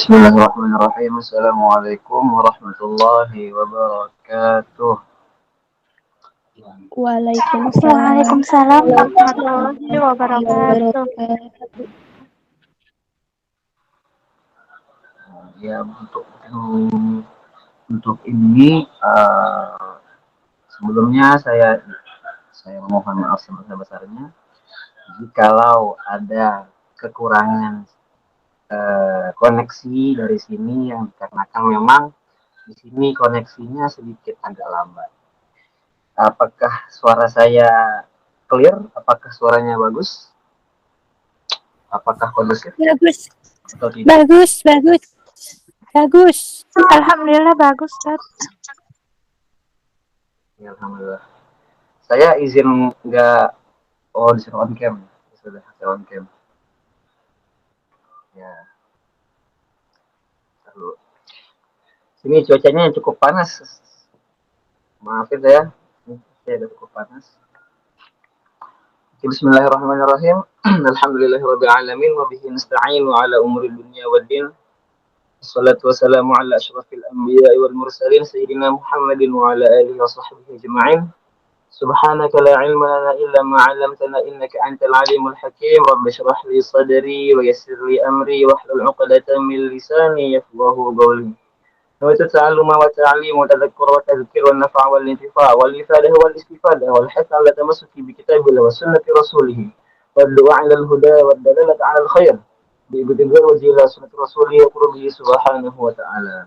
Bismillahirrahmanirrahim. Assalamualaikum warahmatullahi wabarakatuh. Waalaikumsalam Waalaikumsalam warahmatullahi warahmatullahi wabarakatuh. wabarakatuh. Ya, untuk ini sebelumnya saya memohon maaf sebesar-besarnya jikalau ada kekurangan koneksi dari sini yang dikarenakan memang di sini koneksinya sedikit agak lambat. Apakah suara saya clear? Apakah suaranya bagus? Apakah kondusif Bagus, atau tidak? bagus, bagus, bagus. Alhamdulillah bagus, Ustaz. Ya, alhamdulillah. Saya izin nggak disuruh on cam. Sudah saya on cam. Ya, terus. Sini cuacanya cukup panas. Maafin saya udah cukup panas. Bismillahirrahmanirrahim. Alhamdulillahirabbil alamin wa bihi nasta'inu ala umuri dunya waddin. Wassalatu wassalamu ala asyrafil anbiya'i wal mursalin sayyidina Muhammadin wa ala alihi wa sahbihi ajma'in. Subhanaka la ilma lana illa ma 'allamtana innaka antal alimul hakim. Rabbi shrah li sadri wa yassir li amri wahlul 'uqdatam min lisani yafqahu qawli. وتتعلم وتعليم وتذكر وتذكير والنفع والانتفاع والإفادة والاستفادة والحث على التمسك بكتاب الله وسنة رسوله والدعاء على الهدى والدلالة على الخير بابتغاء وجه الله سنة رسوله وقربه سبحانه وتعالى.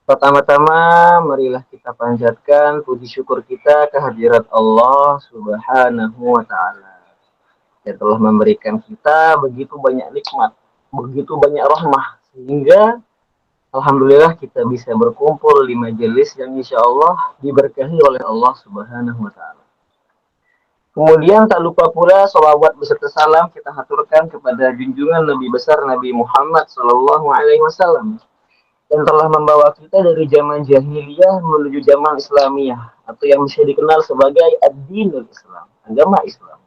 Pertama-tama marilah kita panjatkan puji syukur kita kehadirat Allah Subhanahu wa taala yang telah memberikan kita begitu banyak nikmat, begitu banyak rahmah sehingga alhamdulillah kita bisa berkumpul di majelis yang insya Allah diberkahi oleh Allah Subhanahu wa taala. Kemudian tak lupa pula sholawat beserta salam kita haturkan kepada junjungan Nabi besar Nabi Muhammad Sallallahu Alaihi Wasallam yang telah membawa kita dari zaman jahiliyah menuju zaman Islamiyah atau yang bisa dikenal sebagai ad-dinul Islam, agama Islam.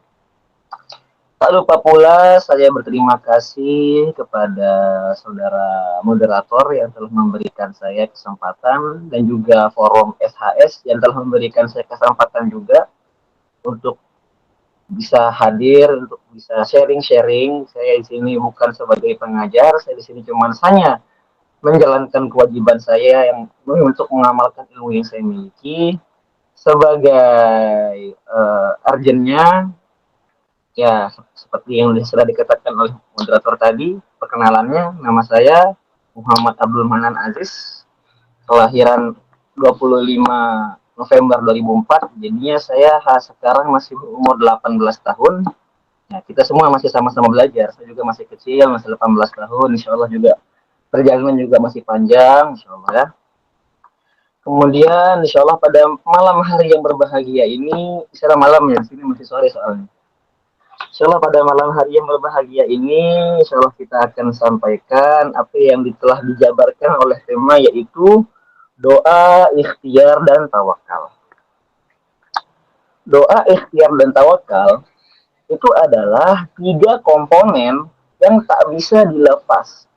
Tak lupa pula saya berterima kasih kepada saudara moderator yang telah memberikan saya kesempatan dan juga forum SHS yang telah memberikan saya kesempatan juga untuk bisa hadir, untuk bisa sharing-sharing. Saya di sini bukan sebagai pengajar, saya di sini cuma hanya menjalankan kewajiban saya yang untuk mengamalkan ilmu yang saya miliki sebagai urgentnya. Ya, seperti yang sudah dikatakan oleh moderator tadi, perkenalannya, nama saya Muhammad Abdul Manan Aziz, kelahiran 25 November 2004, jadinya saya sekarang masih berumur 18 tahun. Ya, kita semua masih sama-sama belajar, saya juga masih kecil, masih 18 tahun, insya Allah juga perjalanan juga masih panjang, insya Allah ya. Kemudian insya Allah pada malam hari yang berbahagia ini, secara malam ya, sini masih sore soalnya. Insyaallah pada malam hari yang berbahagia ini, insyaallah kita akan sampaikan apa yang telah dijabarkan oleh tema yaitu doa, ikhtiar, dan tawakal. Doa, ikhtiar, dan tawakal itu adalah 3 komponen yang tak bisa dilepas.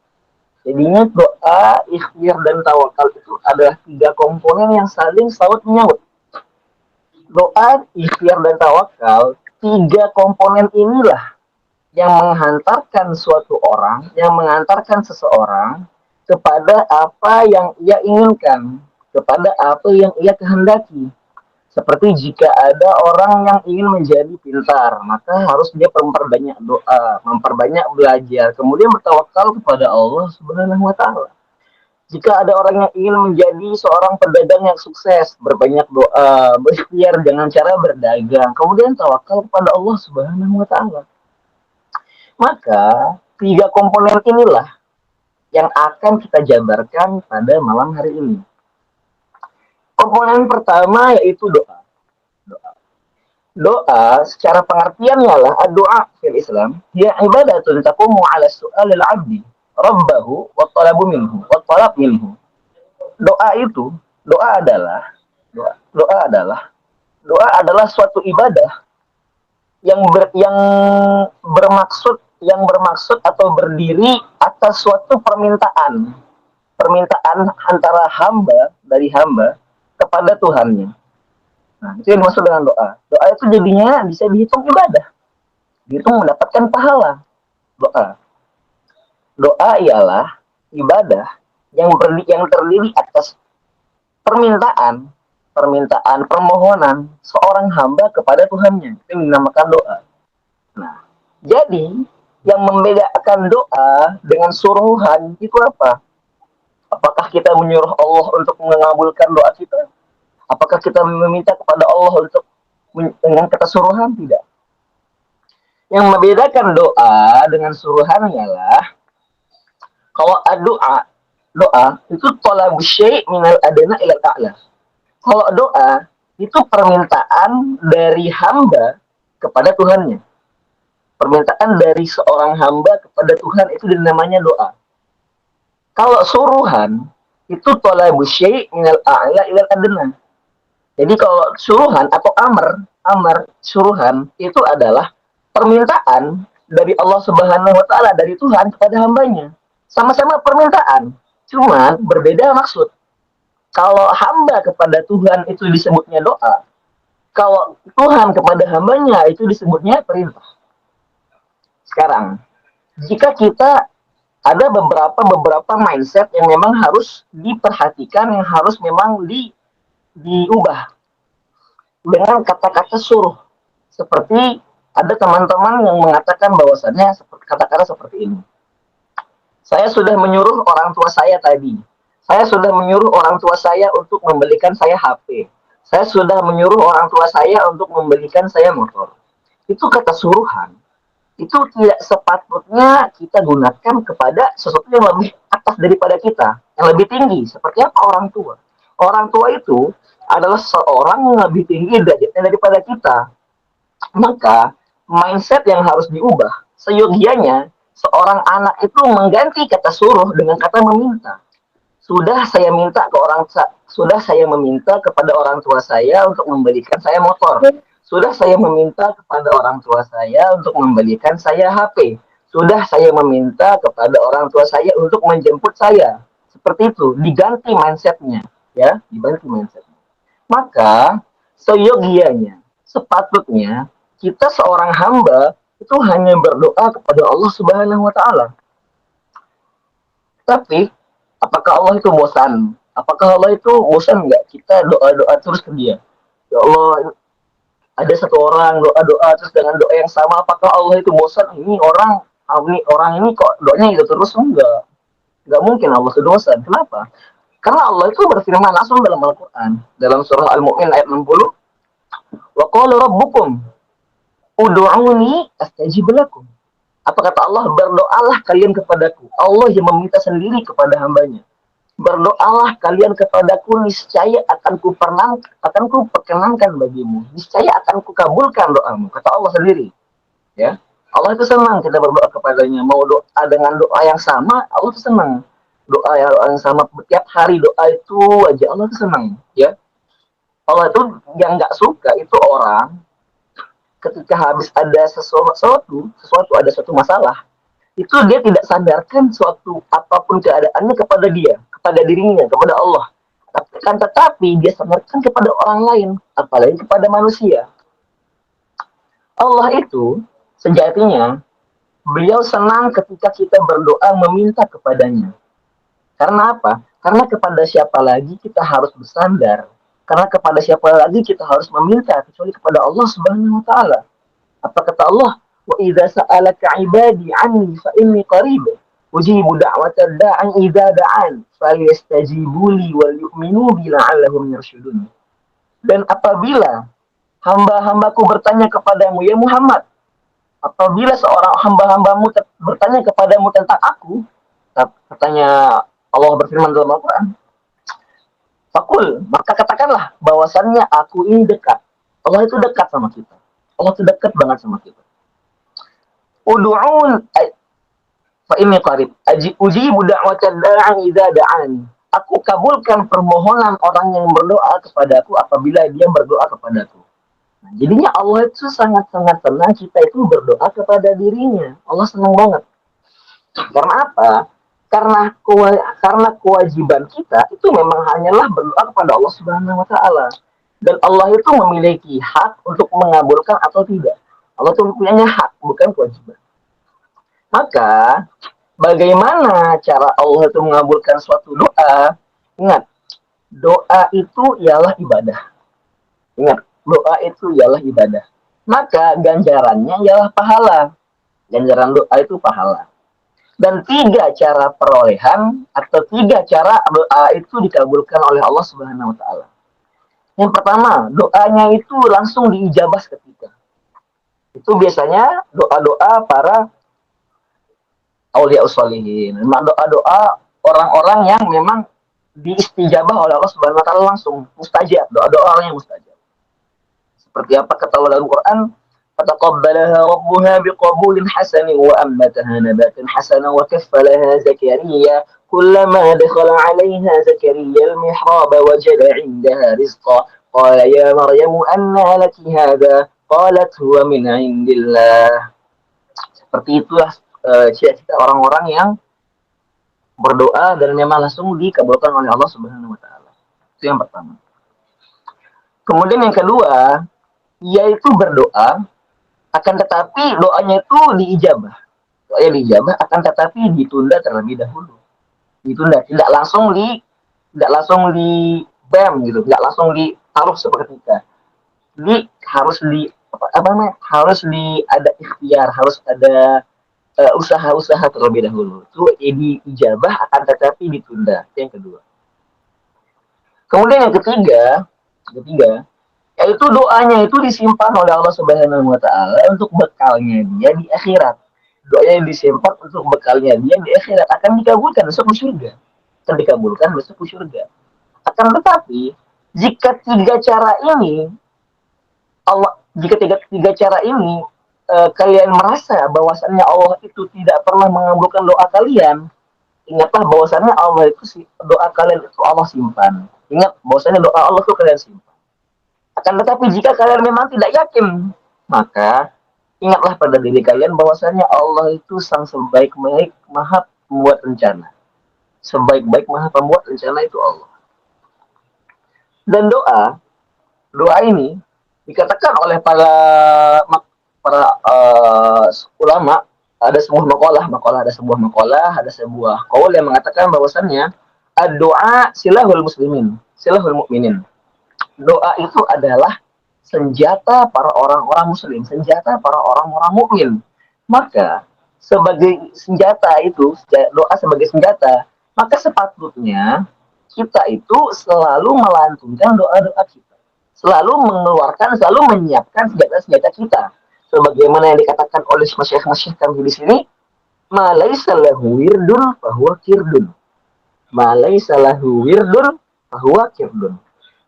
Jadinya doa, ikhtiar, dan tawakal itu adalah 3 komponen yang saling saut menyaut. Doa, ikhtiar, dan tawakal, 3 komponen inilah yang menghantarkan suatu orang, yang mengantarkan seseorang kepada apa yang ia inginkan, kepada apa yang ia kehendaki. Seperti jika ada orang yang ingin menjadi pintar, maka harus dia memperbanyak doa, memperbanyak belajar, kemudian bertawakal kepada Allah Subhanahu wa taala. Jika ada orang yang ingin menjadi seorang pedagang yang sukses, berbanyak doa, berikhtiar dengan cara berdagang, kemudian tawakal kepada Allah Subhanahu wa taala. Maka 3 komponen inilah yang akan kita jabarkan pada malam hari ini. Komponen pertama yaitu doa. Doa secara pengertiannya lah doa fil Islam, ya ibadatun taqumu ala su'alil 'abdi rabbahu wa talabu minhu wa talab minhu. Doa adalah doa adalah suatu ibadah yang bermaksud yang bermaksud atau berdiri atas suatu permintaan. Permintaan antara hamba, dari hamba, kepada Tuhannya. Nah, itu yang dimaksud dengan doa. Doa itu jadinya bisa dihitung ibadah. Dihitung mendapatkan pahala. Doa. Doa ialah ibadah yang terdiri atas permintaan, permohonan seorang hamba kepada Tuhannya. Itu dinamakan doa. Nah, jadi yang membedakan doa dengan suruhan itu apa? Apakah kita menyuruh Allah untuk mengabulkan doa kita? Apakah kita meminta kepada Allah untuk dengan kata suruhan? Tidak. Yang membedakan doa dengan suruhan ialah kalau doa itu talabus syai' minal adna ila ta'la. Kalau doa itu permintaan dari hamba kepada Tuhannya. Permintaan dari seorang hamba kepada Tuhan itu dinamanya doa. Kalau suruhan itu talabus syai' minal a'la ilal adna. Jadi kalau suruhan atau amar suruhan itu adalah permintaan dari Allah Subhanahu wa taala, dari Tuhan kepada hambanya. Sama-sama permintaan, cuman berbeda maksud. Kalau hamba kepada Tuhan itu disebutnya doa, kalau Tuhan kepada hambanya itu disebutnya perintah. Sekarang, jika kita ada beberapa mindset yang memang harus diperhatikan, yang harus memang diubah dengan kata-kata suruh. Seperti ada teman-teman yang mengatakan bahwasannya kata-kata seperti ini. Saya sudah menyuruh orang tua saya tadi. Saya sudah menyuruh orang tua saya untuk membelikan saya HP. Saya sudah menyuruh orang tua saya untuk membelikan saya motor. Itu kata suruhan. Itu tidak sepatutnya kita gunakan kepada sesuatu yang lebih atas daripada kita, yang lebih tinggi. Seperti apa orang tua? Orang tua itu adalah seorang yang lebih tinggi derajatnya daripada kita. Maka mindset yang harus diubah. Seyogianya seorang anak itu mengganti kata suruh dengan kata meminta. Sudah saya meminta kepada orang tua saya untuk membelikan saya motor. Sudah saya meminta kepada orang tua saya untuk membelikan saya HP. Sudah saya meminta kepada orang tua saya untuk menjemput saya. Seperti itu, diganti mindsetnya, ya, diganti mindsetnya. Maka seyogianya, sepatutnya kita seorang hamba itu hanya berdoa kepada Allah Subhanahu wa taala. Tapi apakah Allah itu bosan? Apakah Allah itu bosan nggak kita doa-doa terus ke dia? Ya Allah, ada satu orang doa-doa terus dengan doa yang sama, apakah Allah itu bosan? Ini orang ini kok doanya itu terus? Enggak mungkin Allah itu bosan. Kenapa? Karena Allah itu berfirman langsung dalam Al-Quran, dalam surah Al-Mu'min ayat 60, wa qala rabbukum ud'uni astajib lakum. Apa kata Allah? Berdoalah kalian kepadaku. Allah yang meminta sendiri kepada hambanya. Berdoalah kalian kepadaku, niscaya akan ku perkenankan bagimu. Niscaya akan ku kabulkan doamu. Kata Allah sendiri. Ya, Allah itu senang kita berdoa kepadanya. Mau doa dengan doa yang sama, Allah itu senang. Doa yang sama setiap hari doa itu aja Allah itu senang. Ya, Allah itu yang nggak suka itu orang ketika habis ada sesuatu ada suatu masalah, itu dia tidak sadarkan suatu apapun keadaannya kepada dia, kepada dirinya, kepada Allah. Tetapi dia sadarkan kepada orang lain, apalagi kepada manusia. Allah itu sejatinya beliau senang ketika kita berdoa meminta kepadanya. Karena apa? Karena kepada siapa lagi kita harus bersandar. Karena kepada siapa lagi kita harus meminta kecuali kepada Allah Subhanahu wa taala. Apa kata Allah? Wa idza sa'alaka 'ibadi 'anni fa inni qarib ujibu da'watad da'i idza da'an falyastajibu li wal yu'minu bi la'allahum yarshudun. Dan apabila hamba-hambaku bertanya kepadamu ya Muhammad, apabila seorang hamba-hambamu bertanya kepadamu tentang aku, katanya Allah berfirman dalam Al-Quran, fakul, maka katakanlah bahwasannya aku ini dekat. Allah itu dekat sama kita. Allah itu dekat banget sama kita. Udu'un fa inni qarib. Ujibu da'watad da'i idza da'ani. Aku kabulkan permohonan orang yang berdoa kepadaku apabila dia berdoa kepadaku. Nah, jadinya Allah itu sangat-sangat senang kita itu berdoa kepada dirinya. Allah senang banget. Karena apa? Karena kewajiban kita itu memang hanyalah berdoa kepada Allah Subhanahu wa taala. Dan Allah itu memiliki hak untuk mengabulkan atau tidak. Allah itu punya hak, bukan kewajiban. Maka, bagaimana cara Allah itu mengabulkan suatu doa? Ingat, doa itu ialah ibadah. Ingat, doa itu ialah ibadah. Maka ganjarannya ialah pahala. Ganjaran doa itu pahala. Dan 3 cara perolehan atau 3 cara doa itu dikabulkan oleh Allah Subhanahu wa taala. Yang pertama, doanya itu langsung diijabah seketika. Itu biasanya doa-doa para aulia sholihin. Memang doa-doa orang-orang yang memang diistijabah oleh Allah Subhanahu wa taala langsung, mustajab, doa-doa orang yang mustajab. Seperti apa kata Allah dalam Quran, fataqabbalaha rabbuha biqabulin hasanin wa ambataha nabatan hasanan wa kaffalaha Zakariya kullama dakhala 'alayha Zakariya al-mihrab wajada 'indaha rizqa qala ya Maryam anna laki hadha qalat huwa min 'indillah. Seperti itulah cita-cita orang-orang yang berdoa dan memang langsung dikabulkan oleh Allah Subhanahu wa taala. Itu yang pertama. Kemudian yang kedua, yaitu berdoa akan tetapi doanya itu diijabah. Doanya diijabah akan tetapi ditunda terlebih dahulu. Ditunda, tidak langsung di bam gitu, tidak langsung ditaruh sepertika. Jadi harus harus ada ikhtiar, harus ada usaha-usaha terlebih dahulu. Itu diijabah akan tetapi ditunda. Yang kedua. Kemudian yang ketiga, yaitu doanya itu disimpan oleh Allah Subhanahu wa taala untuk bekalnya dia di akhirat. Doanya yang disimpan untuk bekalnya dia di akhirat akan dikabulkan besok di surga. Akan dikabulkan besok di surga. Akan tetapi jika tiga cara ini kalian merasa bahwasannya Allah itu tidak pernah mengabulkan doa kalian, ingatlah bahwasannya Allah itu doa kalian itu Allah simpan. Ingat bahwasannya doa Allah itu kalian simpan. Akan tetapi jika kalian memang tidak yakin, maka ingatlah pada diri kalian bahwasannya Allah itu sang sebaik-baik maha pembuat rencana. Sebaik-baik maha pembuat rencana itu Allah. Dan doa ini dikatakan oleh para ulama, ada sebuah qaul yang mengatakan bahwasannya doa silahul muslimin, silahul mukminin. Doa itu adalah senjata para orang-orang muslim, senjata para orang-orang mukmin. Maka sebagai senjata itu, doa sebagai senjata, maka sepatutnya kita itu selalu melantunkan doa-doa kita. Selalu menyiapkan senjata-senjata kita. Sebagaimana yang dikatakan oleh masyayikh kami di sini, ma laisa lahu wirdun fahuwa kirdun. Ma laisa lahu wirdun fahuwa kirdun.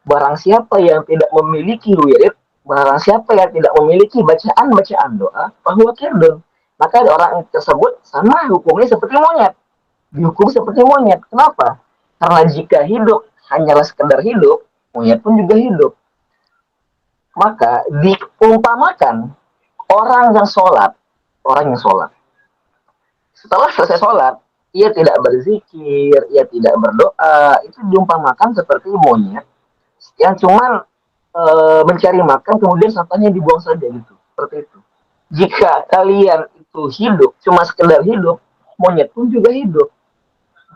Barang siapa yang tidak memiliki wirid, barang siapa yang tidak memiliki bacaan-bacaan doa, bahwa kirdun, maka orang tersebut sama hukumnya seperti monyet. Dihukum seperti monyet. Kenapa? Karena jika hidup hanyalah sekedar hidup, monyet pun juga hidup. Maka diumpamakan orang yang sholat. Setelah selesai sholat, ia tidak berzikir, ia tidak berdoa, itu diumpamakan seperti monyet yang cuman mencari makan kemudian sampahnya dibuang saja gitu, seperti itu. Jika kalian itu hidup cuma sekedar hidup, monyet pun juga hidup.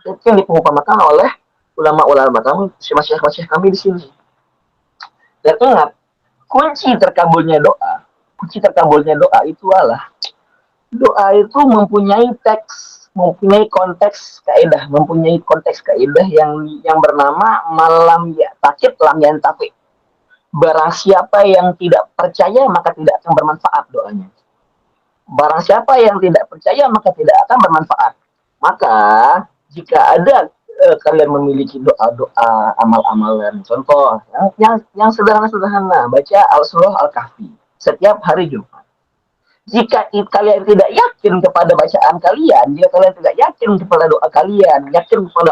Itu yang diumpamakan oleh ulama-ulama kami, masyayikh kami di sini. Dan ingat, kunci terkabulnya doa itu adalah doa itu mempunyai konteks kaidah yang bernama malam ya takit lam yantafi. Barang siapa yang tidak percaya maka tidak akan bermanfaat doanya. Barang siapa yang tidak percaya maka tidak akan bermanfaat. Maka jika ada kalian memiliki doa-doa amal-amalan, contoh yang sederhana, baca al-surah al-kahfi setiap hari Jumat. Jika kalian tidak yakin kepada bacaan kalian, jika kalian tidak yakin kepada doa kalian, yakin kepada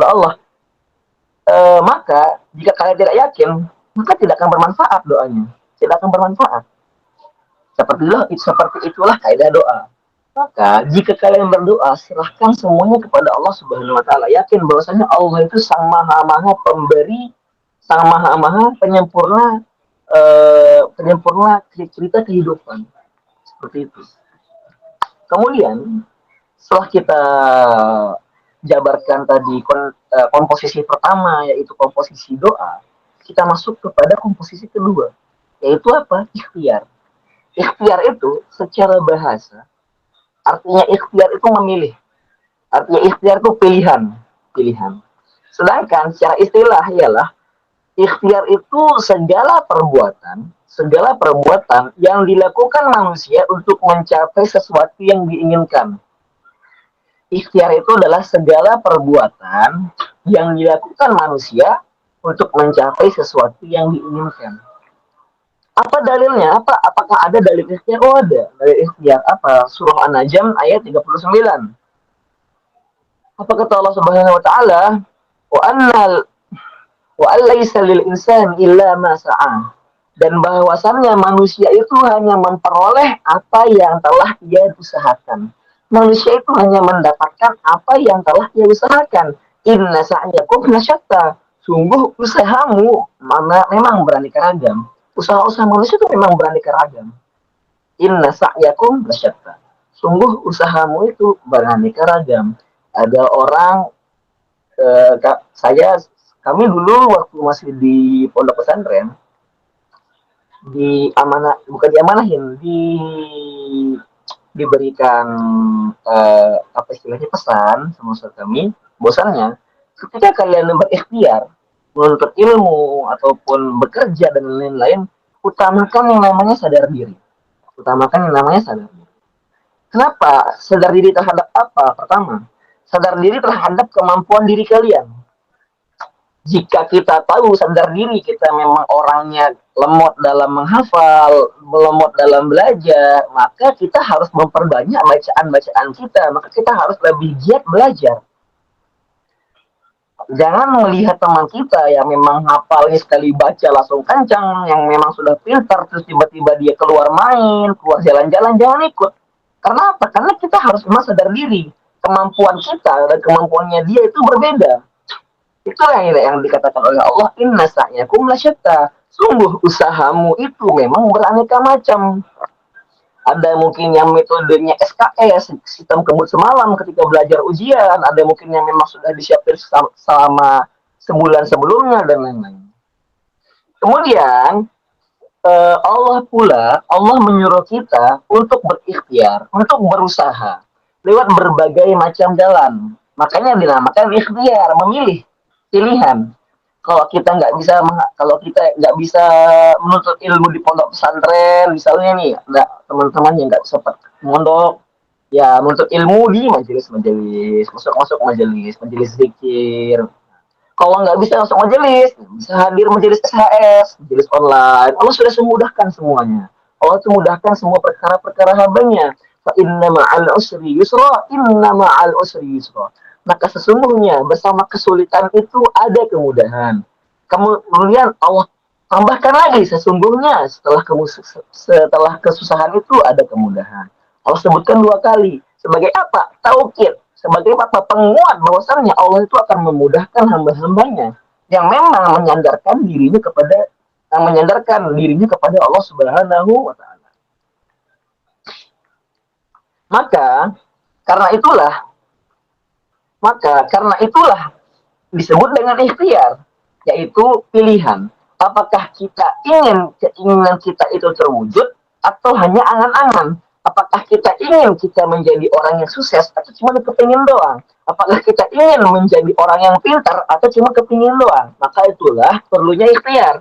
Allah, maka jika kalian tidak yakin, maka tidak akan bermanfaat doanya. Tidak akan bermanfaat. Seperti itulah kaidah doa. Maka jika kalian berdoa, serahkan semuanya kepada Allah Subhanahu wa taala. Yakin bahwasanya Allah itu Sang Maha-Maha Pemberi, Sang Maha-Maha Penyempurna penyempurna cerita kehidupan. Seperti itu. Kemudian setelah kita jabarkan tadi komposisi pertama, yaitu komposisi doa, kita masuk kepada komposisi kedua, yaitu apa? Ikhtiar. Ikhtiar itu secara bahasa artinya ikhtiar itu memilih. Artinya ikhtiar itu pilihan. Sedangkan secara istilah ialah ikhtiar itu segala perbuatan yang dilakukan manusia untuk mencapai sesuatu yang diinginkan. Ikhtiar itu adalah segala perbuatan yang dilakukan manusia untuk mencapai sesuatu yang diinginkan. Apa dalilnya? Apakah ada dalil ikhtiar? Oh, ada. Dalil ikhtiar apa? Surah An-Najm ayat 39. Apa kata Allah Subhanahu wa taala? Wa alaysa lil insani illa ma sa'a. Dan bahwasannya manusia itu hanya memperoleh apa yang telah ia usahakan. Manusia itu hanya mendapatkan apa yang telah ia usahakan. Inna sa'yakum lasyatta. Sungguh usahamu memang beraneka ragam. Usaha-usaha manusia itu memang beraneka ragam. Inna sa'yakum lasyatta. Sungguh usahamu itu beraneka ragam. Ada orang kami dulu waktu masih di pondok pesantren diberikan apa istilahnya pesan sama ustaz kami, bosannya ketika kalian berikhtiar menuntut ilmu ataupun bekerja dan lain-lain, utamakan yang namanya sadar diri. Kenapa? Sadar diri terhadap apa? Pertama, sadar diri terhadap kemampuan diri kalian. Jika kita tahu sadar diri kita memang orangnya lemot dalam menghafal, lemot dalam belajar, maka kita harus memperbanyak bacaan-bacaan kita, maka kita harus lebih giat belajar. Jangan melihat teman kita yang memang hafalnya sekali baca langsung kencang, yang memang sudah pintar, terus tiba-tiba dia keluar main, keluar jalan-jalan, jangan ikut. Karena apa? Karena kita harus memang sadar diri. Kemampuan kita dan kemampuannya dia itu berbeda. Itulah yang dikatakan oleh Allah, inna sa'yakum lasyatta. Sungguh usahamu itu memang beraneka macam. Ada mungkin yang metodenya SKS, sistem kebut semalam ketika belajar ujian. Ada mungkin yang memang sudah disiapkan selama sebulan sebelumnya, dan lain-lain. Kemudian, Allah menyuruh kita untuk berikhtiar, untuk berusaha lewat berbagai macam jalan. Makanya dinamakan ikhtiar, memilih, pilihan. Kalau kita nggak bisa menuntut ilmu di pondok pesantren, misalnya nih, ada teman-teman yang nggak sempat mondok, ya menuntut ilmu di majelis, masuk majelis zikir. Kalau nggak bisa masuk majelis, bisa hadir majelis SHS, majelis online. Allah sudah memudahkan semuanya. Allah itu mudahkan semua perkara-perkara hambanya. Fa inna ma'al usri yusra, maka sesungguhnya bersama kesulitan itu ada kemudahan. Kemudian Allah tambahkan lagi, sesungguhnya setelah kesusahan itu ada kemudahan. Allah sebutkan 2 kali. Sebagai apa? Taukid. Sebagai apa? Penguat bahwasannya Allah itu akan memudahkan hamba-hambanya yang memang menyandarkan dirinya kepada Allah Subhanahu wa taala. Maka karena itulah disebut dengan ikhtiar, yaitu pilihan. Apakah keinginan kita itu terwujud atau hanya angan-angan? Apakah kita ingin kita menjadi orang yang sukses atau cuma kepingin doang? Apakah kita ingin menjadi orang yang pintar atau cuma kepingin doang? Maka itulah perlunya ikhtiar.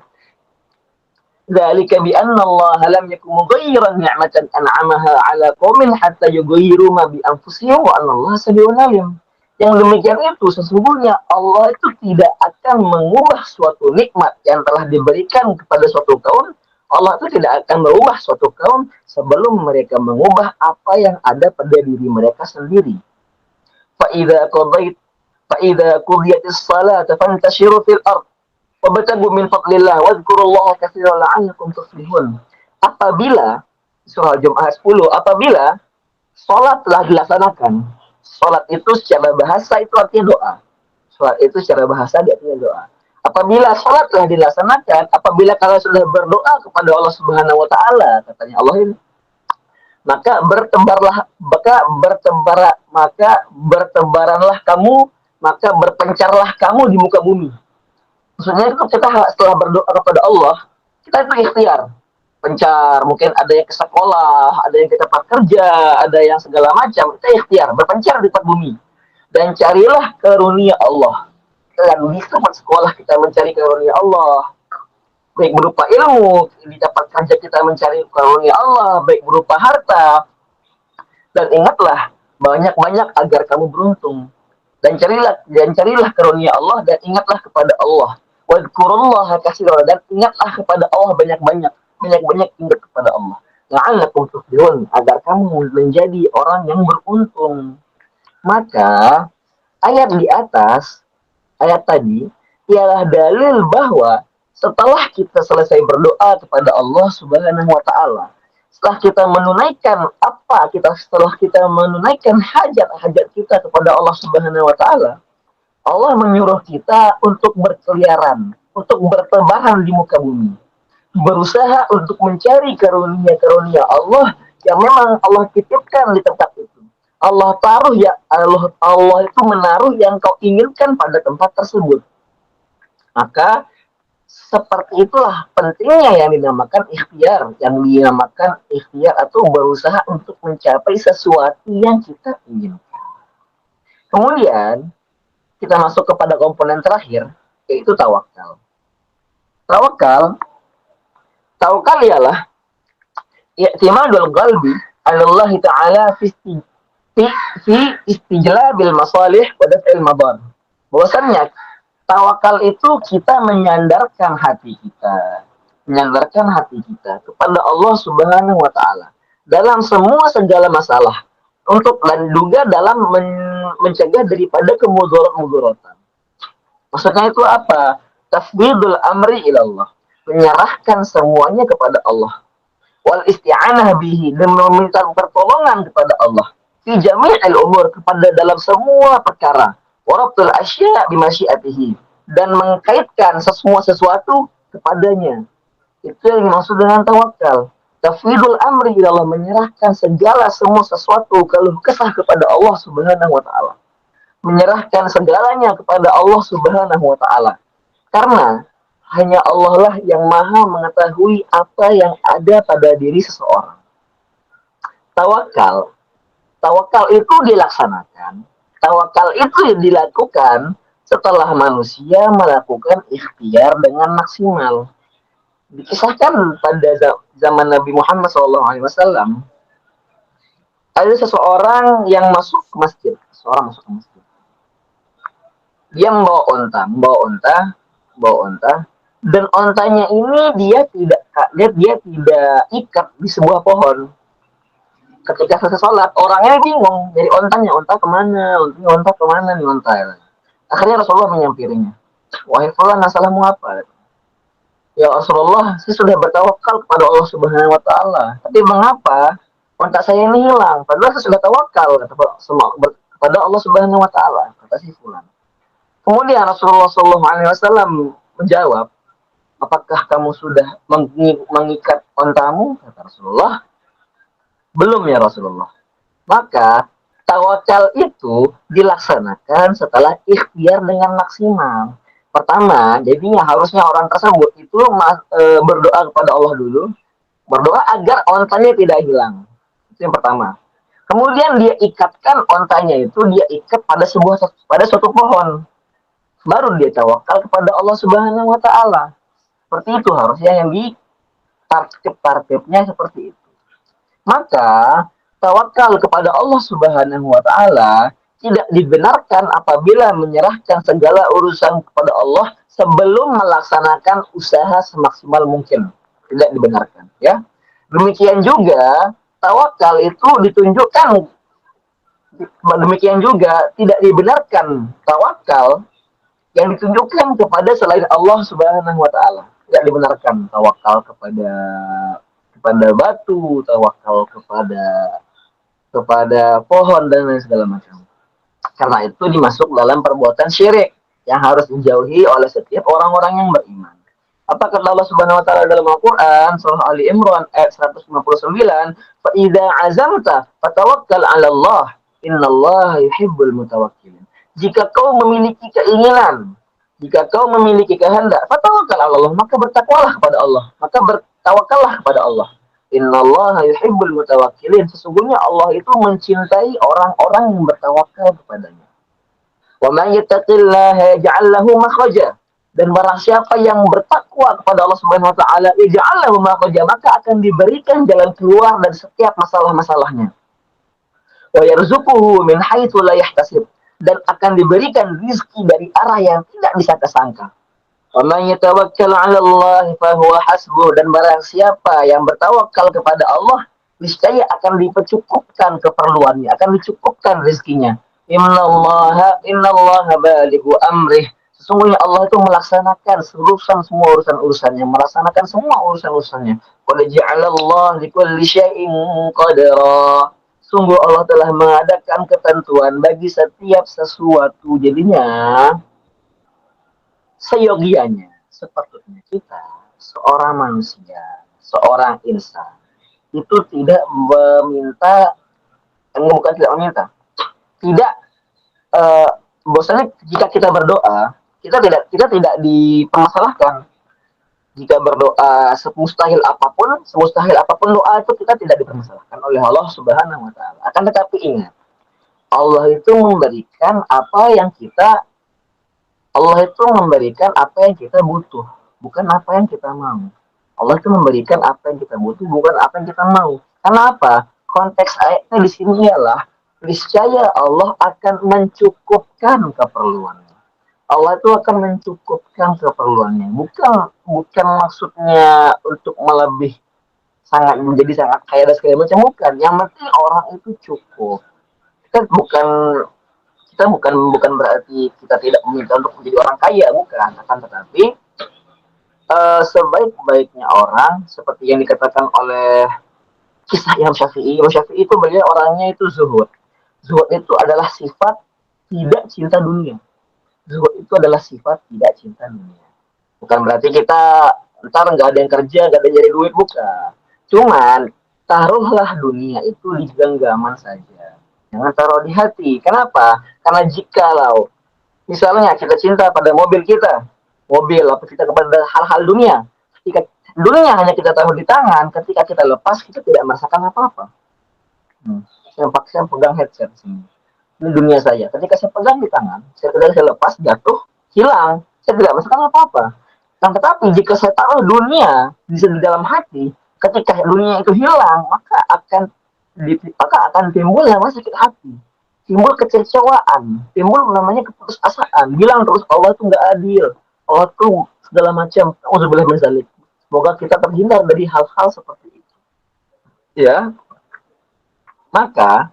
Dzalika bi anna Allah lam yakun mughayyiran ni'matan an'amaha 'ala qaumin hatta yughayyiru ma bi anfusihim wa anna Allah samii'un 'alim. Yang demikian itu sesungguhnya Allah itu tidak akan mengubah suatu nikmat yang telah diberikan kepada suatu kaum. Allah itu tidak akan mengubah suatu kaum sebelum mereka mengubah apa yang ada pada diri mereka sendiri. Fa idza qudiyatis salata fantashiru fil ard Wabtagu min fadlillah wadhkurullaha katsiran la'allakum tuflihun. Apabila surah Jumat 10, apabila sholat telah dilaksanakan. Sholat itu secara bahasa itu artinya doa. Sholat itu secara bahasa dia artinya doa. Apabila sholat telah dilaksanakan, apabila kalian sudah berdoa kepada Allah Subhanahu wa taala, katanya Allah ini, maka bertebaranlah kamu, maka berpencarlah kamu di muka bumi. Maksudnya itu kita setelah berdoa kepada Allah, kita itu ikhtiar. Pencar, mungkin ada yang ke sekolah, ada yang ke tempat kerja, ada yang segala macam. Kita ikhtiar, berpencar di tempat bumi. Dan carilah karunia Allah. Dan di tempat sekolah kita mencari karunia Allah. Baik berupa ilmu, di tempat kerja kita mencari karunia Allah, baik berupa harta. Dan ingatlah, banyak-banyak agar kamu beruntung. Dan carilah karunia Allah dan ingatlah kepada Allah. Wadhkurullaha katsiran, dan ingatlah kepada Allah banyak-banyak ingat kepada Allah. La'allakum tuflihun, agar kamu menjadi orang yang beruntung. Maka ayat di atas, ayat tadi ialah dalil bahwa setelah kita selesai berdoa kepada Allah Subhanahu wa taala, setelah kita menunaikan hajat-hajat kita kepada Allah Subhanahu wa taala, Allah menyuruh kita untuk berkeliaran, untuk bertebaran di muka bumi, berusaha untuk mencari karunia-karunia Allah yang memang Allah titipkan di tempat itu. Allah itu menaruh yang kau inginkan pada tempat tersebut. Maka seperti itulah pentingnya yang dinamakan ikhtiar atau berusaha untuk mencapai sesuatu yang kita inginkan. Kemudian kita masuk kepada komponen terakhir, yaitu tawakal. Tawakal ialah i'timadul qalbi 'ala Allah Ta'ala fi istijlabil masalih wa daf'il madar. Bahwasannya tawakal itu kita menyandarkan hati kita kepada Allah Subhanahu wa taala dalam semua segala masalah, dan juga dalam mencegah daripada kemudaratan. Maksudnya itu apa? Tafwidul amri ilallah, menyerahkan semuanya kepada Allah. Wal isti'anah bihi, dan meminta pertolongan kepada Allah. Fi jami'il umur, kepada dalam semua perkara. Warabtul asya' bimasyiatihi, dan mengkaitkan semua sesuatu kepadanya. Itu yang dimaksud dengan tawakal. Tafwidul amri ilallah, menyerahkan semua sesuatu keluh kesah kepada Allah Subhanahu wa taala. Menyerahkan segalanya kepada Allah Subhanahu wa taala. Karena hanya Allah lah yang maha mengetahui apa yang ada pada diri seseorang. Tawakal itu dilaksanakan. Tawakal itu dilakukan setelah manusia melakukan ikhtiar dengan maksimal. Dikisahkan pada zaman Nabi Muhammad SAW, ada seseorang yang masuk ke masjid. Dia membawa onta, dan ontanya ini dia tidak ikat di sebuah pohon. Ketika selesai sholat, orangnya bingung, jadi onta kemana nih onta. Akhirnya Rasulullah menyampirinya. Wahai fulan, masalahmu apa? Ya Rasulullah, saya sudah bertawakal kepada Allah Subhanahu wa taala, tapi mengapa onta saya ini hilang? Padahal saya sudah tawakal kepada Allah Subhanahu wa taala, kata si fulan. Kemudian Rasulullah SAW menjawab, apakah kamu sudah mengikat ontamu? Kata Rasulullah, belum ya Rasulullah. Maka tawakal itu dilaksanakan setelah ikhtiar dengan maksimal. Pertama, jadinya harusnya orang tersebut itu berdoa kepada Allah dulu, berdoa agar ontanya tidak hilang. Itu yang pertama. Kemudian dia ikatkan ontanya itu, dia ikat pada suatu pohon. Baru dia tawakal kepada Allah Subhanahu wa taala. Seperti itu harusnya yang di tartib-tartibnya seperti itu. Maka tawakal kepada Allah Subhanahu wa taala tidak dibenarkan apabila menyerahkan segala urusan kepada Allah sebelum melaksanakan usaha semaksimal mungkin. Tidak dibenarkan, ya. Demikian juga tawakal itu tidak dibenarkan tawakal yang ditunjukkan kepada selain Allah Subhanahu wa taala. Tidak dibenarkan tawakal kepada batu, tawakal kepada pohon dan lain segala macam. Karena itu dimasuk dalam perbuatan syirik yang harus dijauhi oleh setiap orang-orang yang beriman. Apa kata Allah Subhanahu wa taala dalam Al-Qur'an surah Ali Imran ayat 159, "Fa idza azamta fatawakkal 'ala Allah, innallaha yuhibbul mutawakkilin." Jika kau memiliki keinginan, jika kau memiliki kehendak, fatawakkal 'ala Allah, maka bertakwalah kepada Allah, maka bertawakallah kepada Allah. Innallaha yuhibbul mutawakkilin. Sesungguhnya Allah itu mencintai orang-orang yang bertawakal kepadanya. Wa may yattaqillaha yaj'al lahu makhraja. Dan barang siapa yang bertakwa kepada Allah Subhanahu wa taala, yaj'al lahu makhraja, maka akan diberikan jalan keluar dari setiap masalah-masalahnya. Wa yarzuquhu min haitsu la yahtasib. Dan akan diberikan rezeki dari arah yang tidak disangka-sangka. Wa may yatawakkal 'ala Allah fa huwa hasbuh. Dan barang siapa yang bertawakal kepada Allah, niscaya akan dicukupkan keperluannya, akan dicukupkan rezekinya. Innallaha balighu amrih. Sesungguhnya Allah itu melaksanakan semua urusan-urusannya, melaksanakan semua urusan-urusannya. Qad ja'alallahu likulli syai'in qadara. Sungguh Allah telah mengadakan ketentuan bagi setiap sesuatu. Jadinya seyogianya, sepatutnya kita, seorang manusia, seorang insan, itu tidak meminta, bukan tidak meminta, tidak, bahwasanya jika kita berdoa, kita tidak dipermasalahkan. Jika berdoa semustahil apapun doa itu kita tidak dipermasalahkan oleh Allah Subhanahu wa taala. Akan tetapi ingat, Allah itu memberikan apa yang kita butuh, bukan apa yang kita mau. Allah itu memberikan apa yang kita butuh, bukan apa yang kita mau. Karena apa? Konteks ayatnya di sini ialah niscaya Allah akan mencukupkan keperluannya. Allah itu akan mencukupkan keperluannya. Bukan maksudnya untuk menjadi sangat kaya dan segala macam, bukan. Yang penting orang itu cukup. Kita bukan berarti kita tidak meminta untuk menjadi orang kaya, bukan. Akan tetapi sebaik-baiknya orang, seperti yang dikatakan oleh kisah Imam Syafi'i. Imam Syafi'i itu beliau orangnya itu zuhud. Zuhud itu adalah sifat tidak cinta dunia. Zuhud itu adalah sifat tidak cinta dunia. Bukan berarti kita ntar nggak ada yang kerja, nggak ada yang nyari duit, bukan. Cuman taruhlah dunia itu di genggaman saja. Jangan taruh di hati. Kenapa? Karena jikalau misalnya kita cinta pada mobil apa kita kepada hal-hal dunia, ketika dunia hanya kita taruh di tangan, ketika kita lepas kita tidak merasakan apa-apa. Saya pegang headset sini. Ini dunia saya. Ketika saya pegang di tangan, saya lepas, jatuh, hilang. Saya tidak merasakan apa-apa. Tetapi jika saya taruh dunia di dalam hati, ketika dunia itu hilang, maka akan timbul yang sakit hati, timbul kecewaan, timbul namanya keputusasaan. Bilang terus Allah itu nggak adil, Allah itu segala macam. Auzubillah min dzalik. Semoga kita terhindar dari hal-hal seperti itu. Ya, maka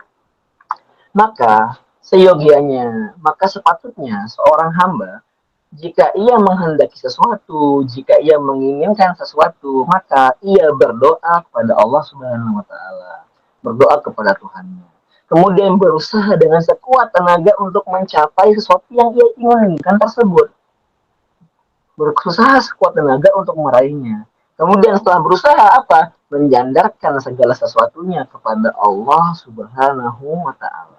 seyogianya, maka sepatutnya seorang hamba, jika ia menghendaki sesuatu, jika ia menginginkan sesuatu, maka ia berdoa kepada Allah Subhanahu wa taala, berdoa kepada Tuhannya. Kemudian berusaha dengan sekuat tenaga untuk mencapai sesuatu yang ia inginkan tersebut. Berusaha sekuat tenaga untuk meraihnya. Kemudian setelah berusaha apa? Menjandarkan segala sesuatunya kepada Allah Subhanahu wa taala.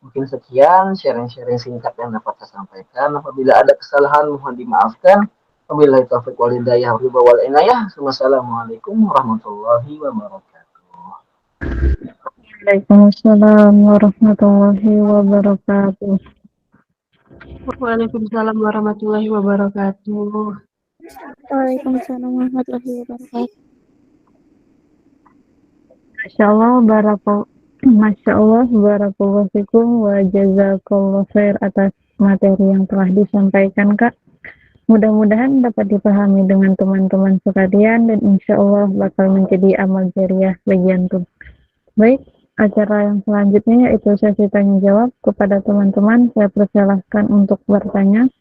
Mungkin sekian sharing-sharing singkat yang dapat saya sampaikan. Apabila ada kesalahan mohon dimaafkan. Wabillahi taufiq wal hidayah wal inayah. Wassalamualaikum warahmatullahi wabarakatuh. Waalaikumsalam warahmatullahi wabarakatuh. Waalaikumsalam warahmatullahi wabarakatuh. Waalaikumsalam warahmatullahi wabarakatuh. Masya Allah, barakallahu fikum wa jazakallahu khair atas materi yang telah disampaikan, Kak. Mudah-mudahan dapat dipahami dengan teman-teman sekalian dan insya Allah bakal menjadi amal jariah bagi antum. Baik, acara yang selanjutnya yaitu sesi tanya jawab. Kepada teman-teman saya persilahkan untuk bertanya.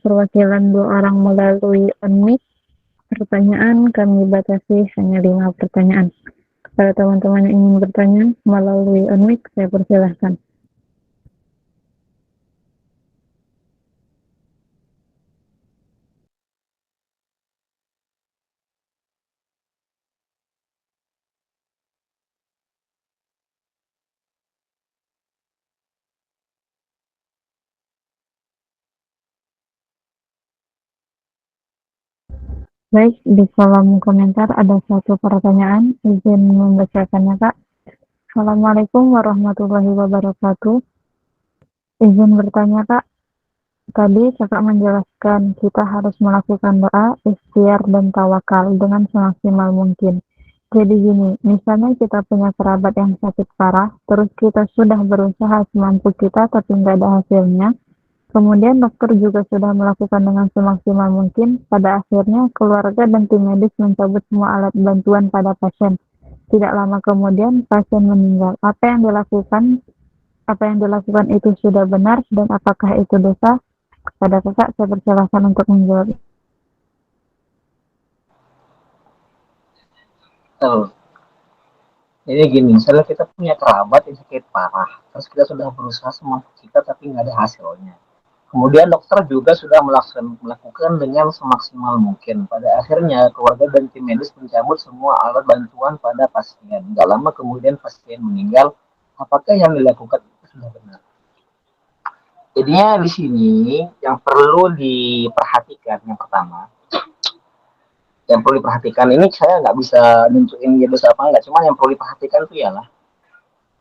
perwakilan 2 orang melalui on-mic. Pertanyaan kami batasi hanya 5 pertanyaan. Kepada teman-teman yang ingin bertanya melalui on-mic, saya persilahkan. Baik, di kolom komentar ada 1 pertanyaan, izin membacakannya, Kak. Assalamualaikum warahmatullahi wabarakatuh. Izin bertanya, Kak. Tadi Kakak menjelaskan kita harus melakukan doa, ikhtiar, dan tawakal dengan semaksimal mungkin. Jadi gini, misalnya kita punya kerabat yang sakit parah, terus kita sudah berusaha semampu kita tapi nggak ada hasilnya. Kemudian dokter juga sudah melakukan dengan semaksimal mungkin. Pada akhirnya keluarga dan tim medis mencabut semua alat bantuan pada pasien. Tidak lama kemudian pasien meninggal. Apa yang dilakukan itu sudah benar dan apakah itu dosa? Kepada Kakak saya persilahkan untuk menjawab. Tuh. Jadi gini, misalnya kita punya kerabat yang sakit parah, terus kita sudah berusaha semampu kita tapi nggak ada hasilnya. Kemudian dokter juga sudah melakukan dengan semaksimal mungkin. Pada akhirnya keluarga dan tim medis mencabut semua alat bantuan pada pasien. Nggak lama kemudian pasien meninggal. Apakah yang dilakukan itu sudah benar? Jadinya di sini yang perlu diperhatikan yang pertama, yang perlu diperhatikan ini saya nggak bisa nentuin dia dosa apa enggak, cuman yang perlu diperhatikan itu ialah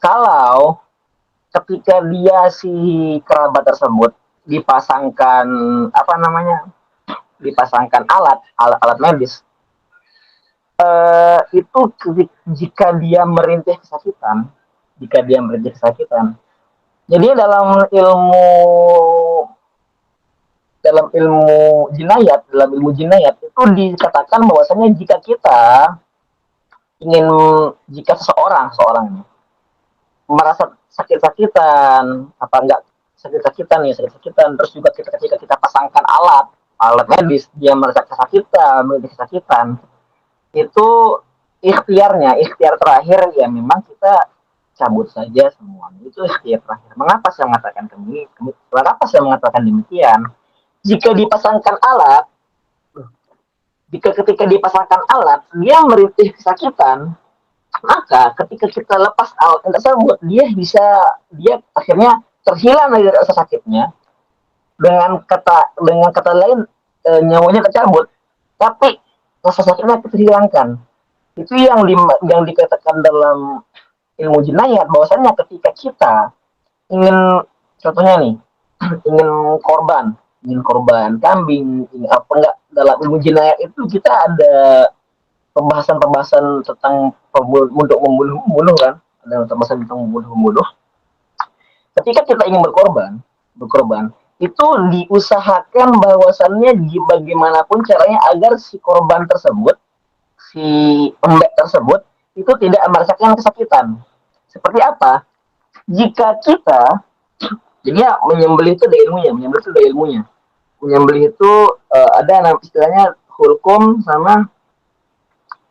kalau ketika dia si kerabat tersebut dipasangkan apa namanya dipasangkan alat medis, itu jika dia merintih kesakitan, jadi dalam ilmu jinayat itu dikatakan bahwasanya ingin jika seseorang merasa sakit-sakitan, apa enggak sakit-sakitan, terus juga ketika kita pasangkan alat medis, dia merasa kesakitan, itu ikhtiar terakhir ya memang kita cabut saja semuanya, itu ikhtiar terakhir. Mengapa saya mengatakan demikian? Jika dipasangkan alat, jika ketika dipasangkan alat dia merintih kesakitan, maka ketika kita lepas alat tersebut dia akhirnya terhilang dari rasa sakitnya, dengan kata lain nyawanya tercabut tapi rasa sakitnya terhilangkan. Itu yang dikatakan dalam ilmu jinayat bahwasanya ketika kita ingin, contohnya nih, ingin korban kambing, ini apa enggak, dalam ilmu jinayat itu kita ada pembahasan tentang untuk membunuh kan, ada pembahasan tentang membunuh. Ketika kita ingin berkorban itu diusahakan bahwasannya bagaimanapun caranya agar si korban tersebut, si embek tersebut itu tidak merasakan kesakitan. Seperti apa? Jika kita, jadi ya menyembelih itu ada ilmunya. Menyembelih itu ada istilahnya hulkum, sama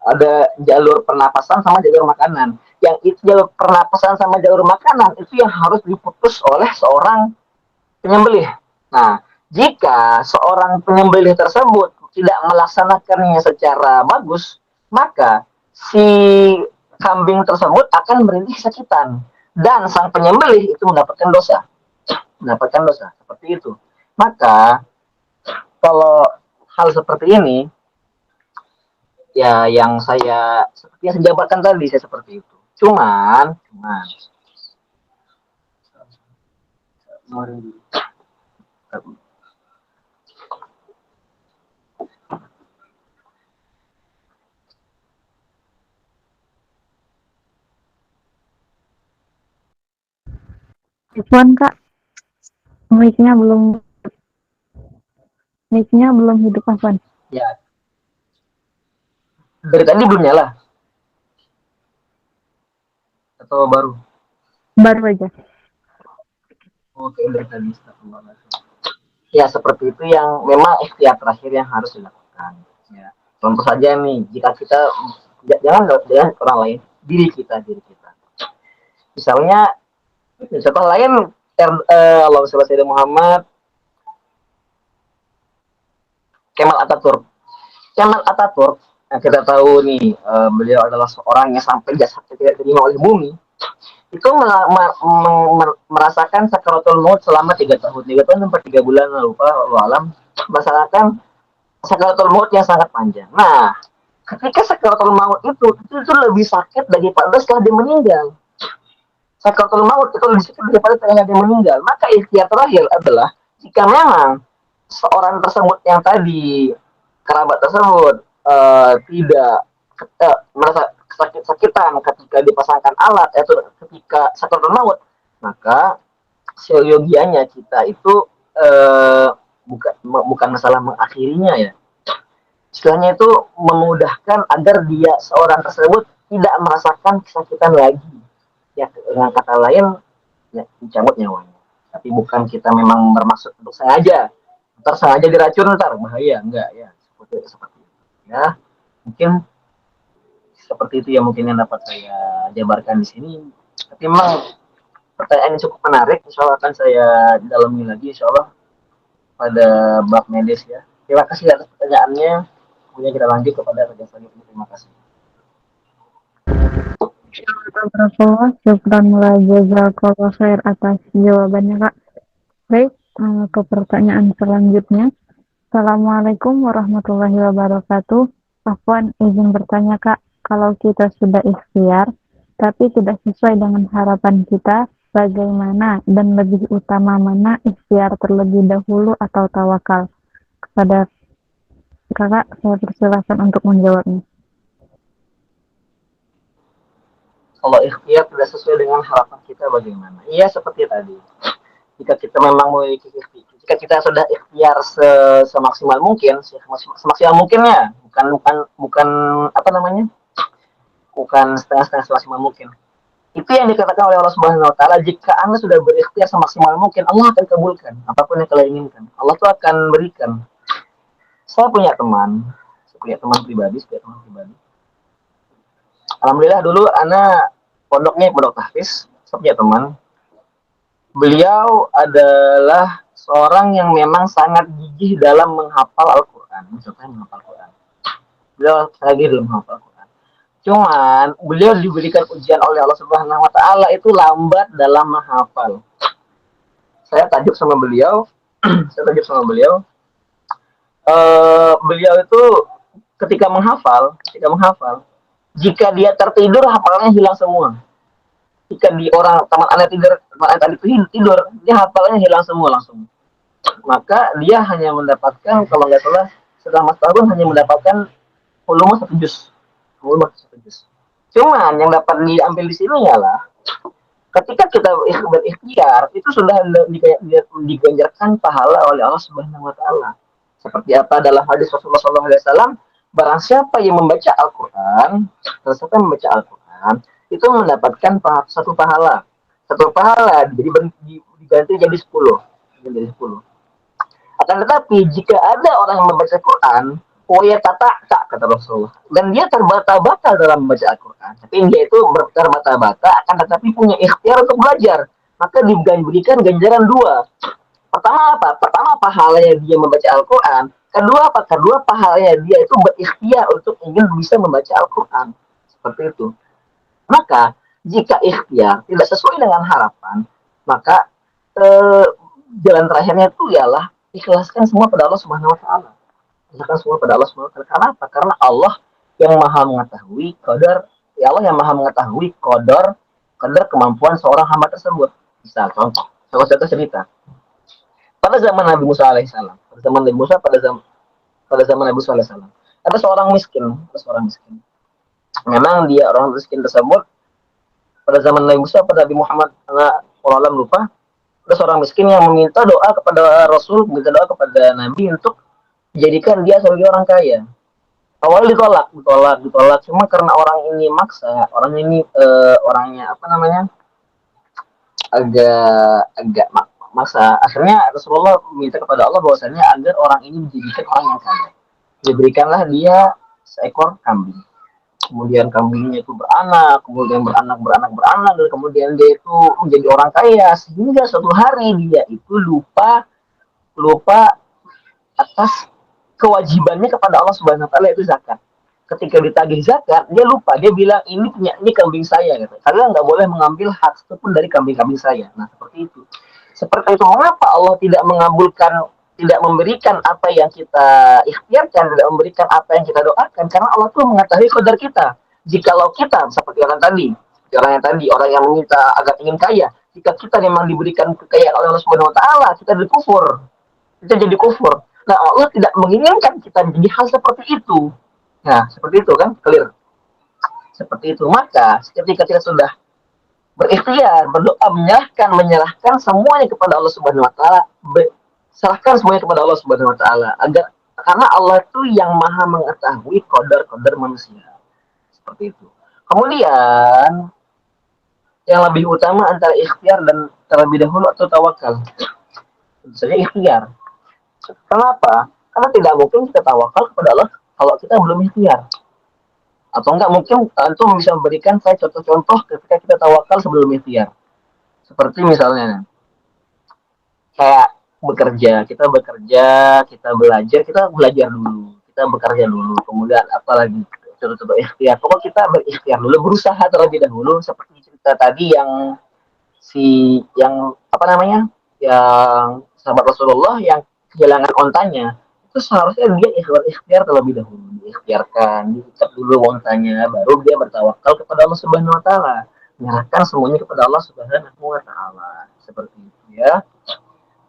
ada jalur pernapasan sama jalur makanan. Yang itu jalur pernapasan sama jalur makanan itu yang harus diputus oleh seorang penyembelih. Nah, jika seorang penyembelih tersebut tidak melaksanakannya secara bagus, maka si kambing tersebut akan merintih kesakitan dan sang penyembelih itu mendapatkan dosa. Seperti itu. Maka kalau hal seperti ini, ya yang seperti yang saya jabarkan tadi, saya seperti itu. Cuman Ikhwan, Kak, mic-nya belum hidup, Afwan. ya dari tadi belum nyala atau baru? Baru aja. Oke, dari tadi. Ya seperti itu yang memang ikhtiar terakhir yang harus dilakukan. Ya. Contoh saja nih, jika kita jangan orang lain, diri kita. Misalnya contoh lain, Allahumma shalli ala sayyidina Muhammad, Kemal Ataturk. Kemal Ataturk, yang kita tahu nih, beliau adalah seorang yang sampai jasadnya tidak terima oleh bumi. Itu merasakan sakaratul maut selama 3 tahun. 3 tahun sampai 3 bulan, lupa, Allah alam. Merasakan sakaratul maut yang sangat panjang. Nah, ketika sakaratul maut itu lebih sakit daripada setelah dia meninggal. Sakaratul maut itu lebih sakit daripada setelah dia meninggal. Maka ikhtiar terakhir adalah jika memang seorang tersebut yang tadi, kerabat tersebut tidak merasa sakit-sakitan ketika dipasangkan alat, yaitu ketika sakaratul maut, maka seyogianya kita itu bukan masalah mengakhirinya ya, istilahnya itu memudahkan agar dia seorang tersebut tidak merasakan kesakitan lagi, ya dengan kata lain ya, mencabut nyawanya. Tapi bukan kita memang bermaksud untuk sengaja, ntar sengaja diracun, ntar bahaya, enggak ya, seperti itu ya. Mungkin seperti itu ya mungkin yang dapat saya jabarkan di sini. Tapi memang pertanyaan ini cukup menarik, insya Allah akan saya dalami lagi insya Allah pada bab medis ya. Terima kasih atas pertanyaannya. Kemudian kita lanjut kepada kerja selanjutnya. Terima kasih. Syukran wa jazakallahu khair atas jawabannya Kak. Baik, ke pertanyaan selanjutnya. Assalamualaikum warahmatullahi wabarakatuh. Afwan, izin bertanya Kak, kalau kita sudah ikhtiar tapi tidak sesuai dengan harapan kita, bagaimana dan lebih utama mana ikhtiar terlebih dahulu atau tawakal? Kepada Kakak, saya persilakan untuk menjawabnya. Kalau ikhtiar tidak sesuai dengan harapan kita bagaimana? Iya seperti tadi. Jika kita memang memiliki ikhtiar, jika kita sudah ikhtiar semaksimal mungkin, semaksimal mungkinnya, bukan apa namanya, bukan setengah-setengah, semaksimal mungkin. Itu yang dikatakan oleh Allah Subhanahu Wa Taala. Jika Anda sudah berikhtiar semaksimal mungkin, Allah akan kabulkan apapun yang kalian inginkan. Allah tuh akan berikan. Saya punya teman pribadi. Alhamdulillah dulu Ana pondoknya pondok tahfiz. Saya punya teman. Beliau adalah seorang yang memang sangat gigih dalam menghafal Al-Quran. Maksudnya menghafal Al-Quran. Beliau sangat gigih dalam menghafal Al-Quran. Cuman beliau diberikan ujian oleh Allah Subhanahu Wa Taala itu lambat dalam menghafal. Saya tajuk sama beliau. Beliau itu ketika menghafal, jika dia tertidur hafalannya hilang semua. Jika di orang teman Anda tidur, dia hafalannya hilang semua langsung. Maka dia hanya mendapatkan, kalau nggak salah selama setahun hanya mendapatkan volume 1 juz. Cuman yang dapat diambil di sini ialah ketika kita berikhtiar itu sudah diganjarkan pahala oleh Allah Subhanahu Wa Taala. Seperti apa dalam hadis Rasulullah SAW, barang siapa yang membaca Al-Quran, itu mendapatkan satu pahala. Jadi diganti jadi 10. Akan tetapi jika ada orang yang membaca Al-Quran, kata Rasulullah, dan dia terbata-bata dalam membaca Al-Quran, tapi dia itu terbata-bata, akan tetapi punya ikhtiar untuk belajar, maka diberikan ganjaran 2. Pertama pahalanya dia membaca Al-Quran. Kedua pahalanya dia itu berikhtiar untuk ingin bisa membaca Al-Quran. Seperti itu. Maka jika ikhtiar tidak sesuai dengan harapan, maka jalan terakhirnya itu ialah ikhlaskan semua pada Allah Subhanahu Wa Taala. Ikhlaskan semua pada Allah Subhanahu Wa Taala. Karena apa? Karena Allah yang maha mengetahui qadar, qadar kemampuan seorang hamba tersebut. Misal contoh cerita. Pada zaman Nabi Musa alaihissalam, pada zaman Nabi Musa alaihissalam, ada seorang miskin. Memang dia orang miskin tersebut pada zaman Nabi Musa, pada Nabi Muhammad SAW lupa, ada seorang miskin yang meminta doa kepada Rasul, meminta doa kepada Nabi untuk dijadikan dia sebagai orang kaya. Awalnya ditolak. Cuma karena orang ini maksa, orangnya agak masa akhirnya Rasulullah minta kepada Allah bahwasanya agar orang ini dijadikan orang yang kaya. Diberikanlah dia seekor kambing. Kemudian kambingnya itu beranak, kemudian beranak, dan kemudian dia itu menjadi orang kaya sehingga suatu hari dia itu lupa lupa atas kewajibannya kepada Allah Subhanahu wa taala, itu zakat. Ketika ditagih zakat, dia lupa, dia bilang ini kambing saya gitu. Kalian nggak boleh mengambil hak pun dari kambing-kambing saya. Nah, seperti itu. Seperti itu, mengapa Allah tidak mengabulkan, tidak memberikan apa yang kita ikhtiarkan, tidak memberikan apa yang kita doakan, karena Allah tuh mengetahui qadar kita. Jikalau kita seperti orang yang meminta agar ingin kaya, jika kita memang diberikan kekayaan oleh Allah Subhanahu wa taala, kita jadi kufur. Nah, Allah tidak menginginkan kita menjadi hal seperti itu. Nah, seperti itu kan, clear. Seperti itu. Maka ketika kita sudah berikhtiar, berdoa, menyerahkan semuanya kepada Allah Subhanahu wa taala, serahkan semuanya kepada Allah Subhanahu wa taala, agar karena Allah itu yang Maha mengetahui qadar manusia. Seperti itu. Kemudian yang lebih utama antara ikhtiar dan terlebih dahulu atau tawakal. Tentu saja ikhtiar. Kenapa? Karena tidak mungkin kita tawakal kepada Allah kalau kita belum ikhtiar. Atau enggak, mungkin antum bisa memberikan saya contoh-contoh ketika kita tawakal sebelum ikhtiar. Seperti misalnya kayak kita belajar dulu, kita bekerja dulu, kemudian apalagi contoh-contoh ikhtiar. Pokoknya kita berikhtiar dulu, berusaha terlebih dahulu, seperti cerita tadi yang yang sahabat Rasulullah yang kehilangan ontanya, itu seharusnya dia ikhtiar terlebih dahulu, diikhtiarkan, diikat dulu ontanya, baru dia bertawakal kepada Allah Subhanahu wa taala, menyerahkan semuanya kepada Allah Subhanahu wa taala. Seperti itu ya.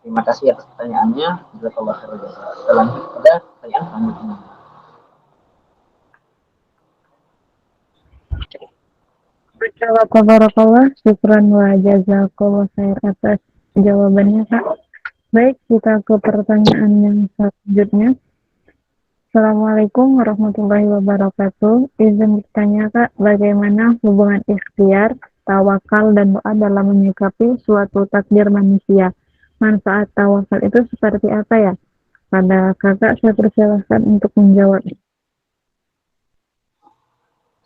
Terima kasih atas pertanyaannya. Jazakallahu khairan. Kita lanjut pada pertanyaan selanjutnya. Barakallah, syukran wa jazakallah khair atas jawabannya, Kak. Baik, kita ke pertanyaan yang selanjutnya. Assalamualaikum warahmatullahi wabarakatuh. Izin bertanya, Kak, bagaimana hubungan ikhtiar, tawakal, dan doa dalam menyikapi suatu takdir manusia? Manfaat tawakal itu seperti apa ya? Pada Kakak, saya persilahkan untuk menjawab.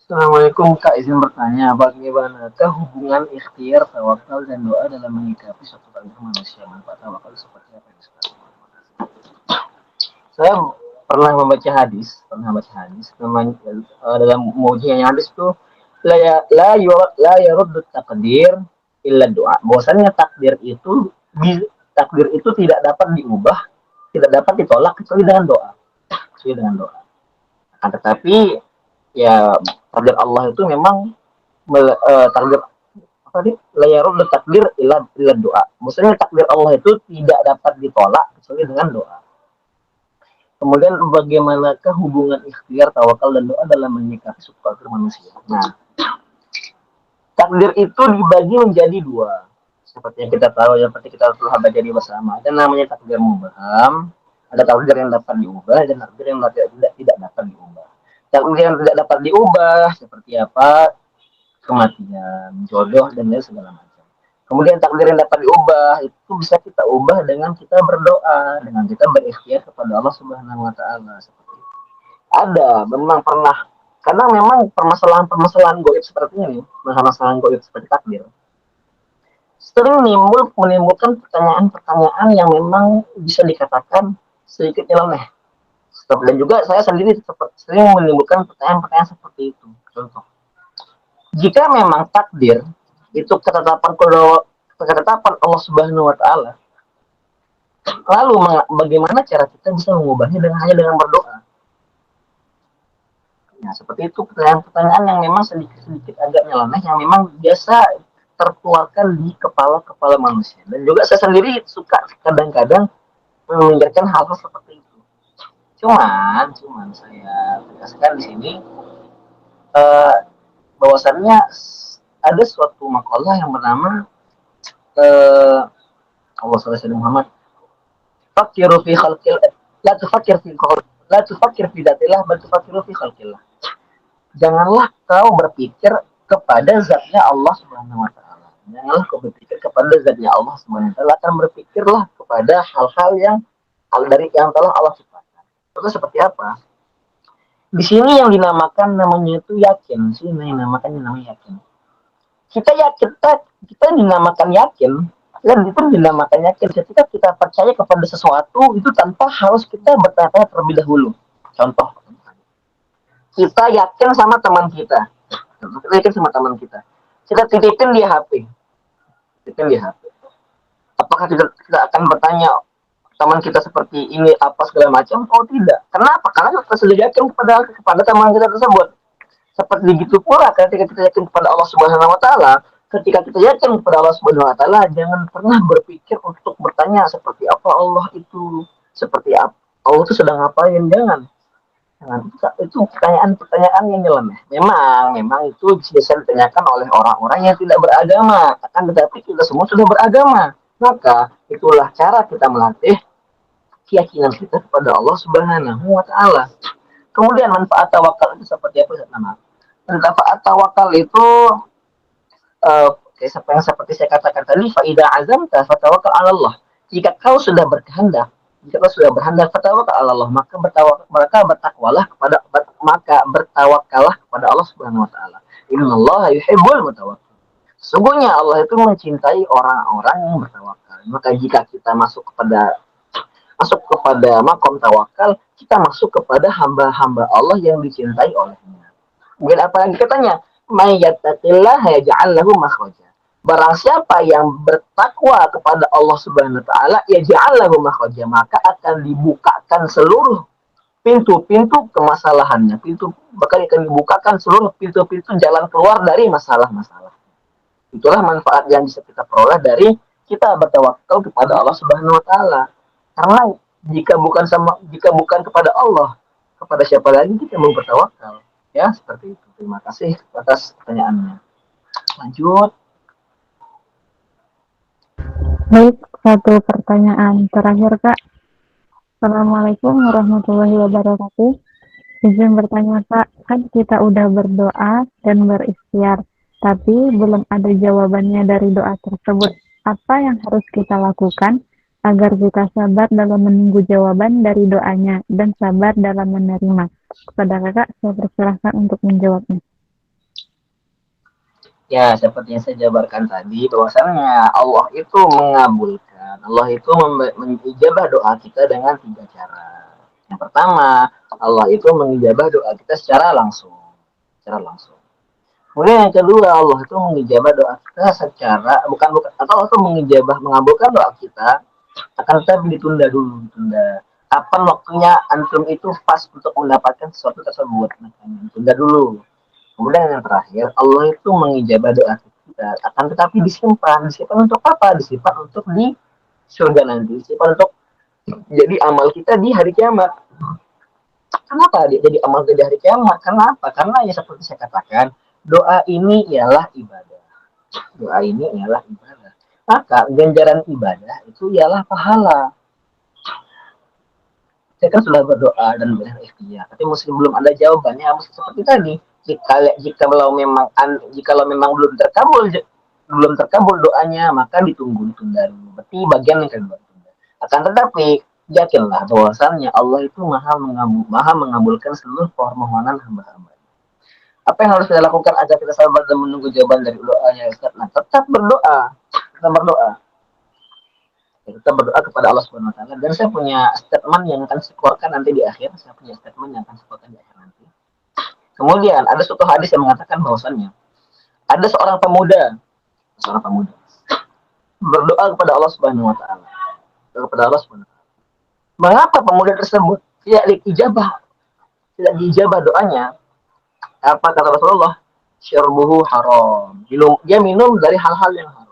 Assalamualaikum, Kak, izin bertanya, bagaimanakah hubungan ikhtiar, tawakal, dan doa dalam menyikapi suatu takdir manusia? Manfaat tawakal seperti apa? Saya pernah membaca hadis namanya dalam mujianya hadis itu la yaruddu takdir illa doa. Bahwasanya takdir itu tidak dapat diubah, tidak dapat ditolak kecuali dengan doa. Tetapi ya takdir Allah itu memang takdir la yaruddu takdir illa doa. Maksudnya takdir Allah itu tidak dapat ditolak kecuali dengan doa. Kemudian bagaimanakah hubungan ikhtiar, tawakal, dan doa dalam menyikapi suatu takdir manusia? Nah, takdir itu dibagi menjadi dua. Seperti yang kita tahu, seperti kita telah baca di bersama. Ada namanya takdir mubham, ada takdir yang dapat diubah, dan takdir yang tidak dapat diubah. Takdir yang tidak dapat diubah seperti apa? Kematian, jodoh, dan lain segala macam. Kemudian takdir yang dapat diubah itu bisa kita ubah dengan kita berdoa, dengan kita berikhtiar kepada Allah Subhanahu wa taala. Seperti itu. Ada, memang pernah, karena memang permasalahan gaib seperti ini, permasalahan gaib seperti takdir, sering menimbulkan pertanyaan-pertanyaan yang memang bisa dikatakan sedikit nyeleneh. Dan juga saya sendiri sering menimbulkan pertanyaan-pertanyaan seperti itu. Contoh, jika memang takdir itu ketetapan Allah Subhanahu wa taala, lalu bagaimana cara kita bisa mengubahnya hanya dengan berdoa? Nah, seperti itu pertanyaan-pertanyaan yang memang sedikit agak nyeleneh, yang memang biasa terkeluarkan di kepala manusia. Dan juga saya sendiri suka kadang-kadang memikirkan hal-hal seperti itu. Cuman saya tegaskan di sini bahwasannya ada suatu makalah yang bernama Allah Subhanahu Muhammad, fakiru fi khalqil, la tufakir fi datillah, bal tufakiru fi khalqillah. Janganlah kau berpikir kepada zatnya Allah Subhanahu wa taala, Janganlah kau berpikir kepada zatnya Allah Subhanahu wa taala, akan berpikirlah kepada hal-hal yang dari yang telah Allah ciptakan. Itu seperti apa? Di sini yang dinamakan namanya itu yakin. Sini yang dinamakan namanya yakin. Kita yakin, kita dinamakan yakin, dan itu dinamakan yakin ketika kita percaya kepada sesuatu itu tanpa harus kita bertanya terlebih dahulu. Contoh, kita yakin sama teman kita. Kita yakin sama teman kita. Kita titipin dia HP. Titipin dia HP. Apakah kita akan bertanya teman kita seperti ini apa segala macam? Oh tidak. Kenapa? Karena kita sudah yakin kepada teman kita tersebut. Seperti begitu pula ketika kita yakin kepada Allah Subhanahu wa taala, ketika kita yakin kepada Allah Subhanahu wa taala, jangan pernah berpikir untuk bertanya seperti apa Allah itu, seperti apa Allah itu sedang ngapain, jangan. Itu pertanyaan-pertanyaan yang nyeleneh. Memang itu biasa ditanyakan oleh orang-orang yang tidak beragama. Akan tetapi kita semua sudah beragama. Maka itulah cara kita melatih keyakinan kita kepada Allah Subhanahu wa taala. Kemudian manfaat tawakal itu seperti apa? Manfaat tawakal itu seperti saya katakan tadi, fa idza azamta fatawakkal 'ala Allah. Jika kau sudah berkehendak, fatawakal 'ala Allah, maka bertakwalah kepada Allah Subhanahu wa taala. Innallaha yuhibbul mutawakkil. Sesungguhnya Allah itu mencintai orang-orang yang bertawakal. Maka jika kita masuk kepada makom tawakal, kita masuk kepada hamba-hamba Allah yang dicintai olehnya. Kemudian apa lagi katanya? May yattaqillah yaj'al lahu makhraja. Barang siapa yang bertakwa kepada Allah Subhanahu wa taala, yaj'al lahu makhraja, maka akan dibukakan seluruh pintu-pintu kemasalahannya. Bakal akan dibukakan seluruh pintu-pintu jalan keluar dari masalah-masalah. Itulah manfaat yang bisa kita peroleh dari kita bertawakal kepada Allah Subhanahu wa taala. Karena jika bukan kepada Allah, kepada siapa lagi kita mau bertawakal? Ya, seperti itu. Terima kasih atas pertanyaannya. Lanjut. Baik, satu pertanyaan terakhir, Kak. Assalamualaikum warahmatullahi wabarakatuh. Izin bertanya, Kak, kan kita udah berdoa dan berikhtiar, tapi belum ada jawabannya dari doa tersebut. Apa yang harus kita lakukan agar kita sabar dalam menunggu jawaban dari doanya dan sabar dalam menerima? Kepada Kakak, saya persilahkan untuk menjawabnya. Ya, seperti yang saya jabarkan tadi, bahwasanya Allah itu mengabulkan, Allah itu mengijabah doa kita dengan 3 cara. Yang pertama, Allah itu mengijabah doa kita secara langsung. Kemudian yang kedua, Allah itu mengijabah doa kita secara atau mengabulkan doa kita, akan tetapi ditunda. Kapan waktunya antum itu pas untuk mendapatkan sesuatu tersebut, makanya ditunda dulu. Kemudian yang terakhir, Allah itu mengijabah doa kita, akan tetapi disimpan untuk apa? Disimpan untuk di surga nanti, disimpan untuk jadi amal kita di hari kiamat. Kenapa dia jadi amal kita di hari kiamat? Kenapa? Karena ya seperti saya katakan, doa ini ialah ibadah. Maka ganjaran ibadah itu ialah pahala. Saya kan sudah berdoa dan berikhtiar, tapi mesti belum ada jawabannya, mesti seperti tadi. Jikalau memang belum terkabul doanya, maka ditunda dulu. Berarti bagian yang kedua. Akan tetapi yakinlah bahwasannya Allah itu maha mengabulkan seluruh permohonan hamba-hamba. Apa yang harus kita lakukan agar kita sabar dan menunggu jawaban dari doanya, Ustaz? Nah, tetap berdoa. Kita berdoa kepada Allah Subhanahu wa taala, dan saya punya statement yang akan saya keluarkan nanti di akhir. Nanti. Kemudian ada suatu hadis yang mengatakan bahwasannya ada seorang pemuda berdoa kepada Allah Subhanahu wa taala. Mengapa pemuda tersebut tidak diijabah doanya? Apa kata Rasulullah? Syarbuhu haram. Dia minum dari hal-hal yang haram.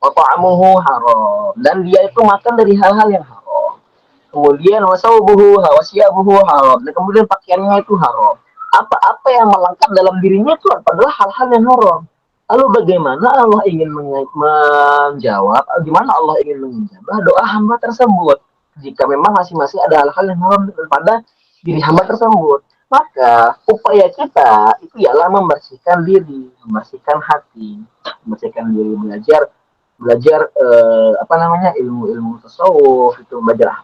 Wata'amuhu haram, dan dia itu makan dari hal-hal yang haram. Kemudian wasaubuhu wasyabuhu haram, dan kemudian pakaiannya itu haram. Apa yang melengkap dalam dirinya itu adalah hal-hal yang haram. Lalu bagaimana Allah ingin menjawab? Gimana Allah ingin menjawab doa hamba tersebut? Jika memang masih ada hal-hal yang haram pada diri hamba tersebut, Maka upaya kita itu ialah membersihkan diri, membersihkan hati, membersihkan diri, belajar ilmu-ilmu tasawuf, itu belajar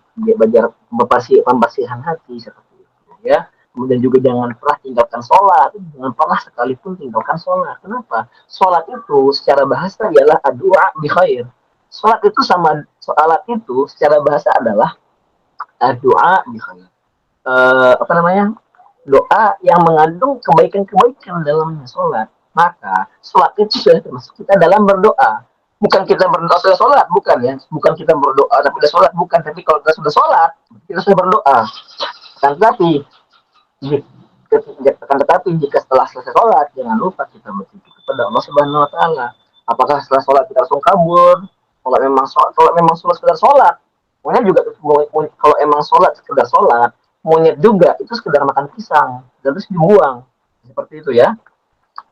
pembersihan hati seperti itu ya. Kemudian juga jangan pernah tinggalkan sholat, jangan pernah sekalipun tinggalkan sholat. Kenapa? Sholat itu secara bahasa ialah doa bi khair. Sholat itu secara bahasa adalah doa bi khair. Doa yang mengandung kebaikan-kebaikan dalamnya sholat. Maka sholat itu sudah termasuk kita dalam berdoa. Bukan kita berdoa sudah sholat, bukan ya. Bukan kita berdoa tapi sudah sholat, bukan. Tapi kalau kita sudah sholat, kita sudah berdoa. Tetapi jika setelah selesai sholat, jangan lupa kita berzikir kepada Allah Subhanahu Wa Taala. Apakah setelah sholat kita langsung kabur? Kalau memang sholat sekedar sholat, maunya juga kalau emang sholat sekedar sholat, monyet juga itu sekedar makan pisang dan terus dibuang seperti itu ya.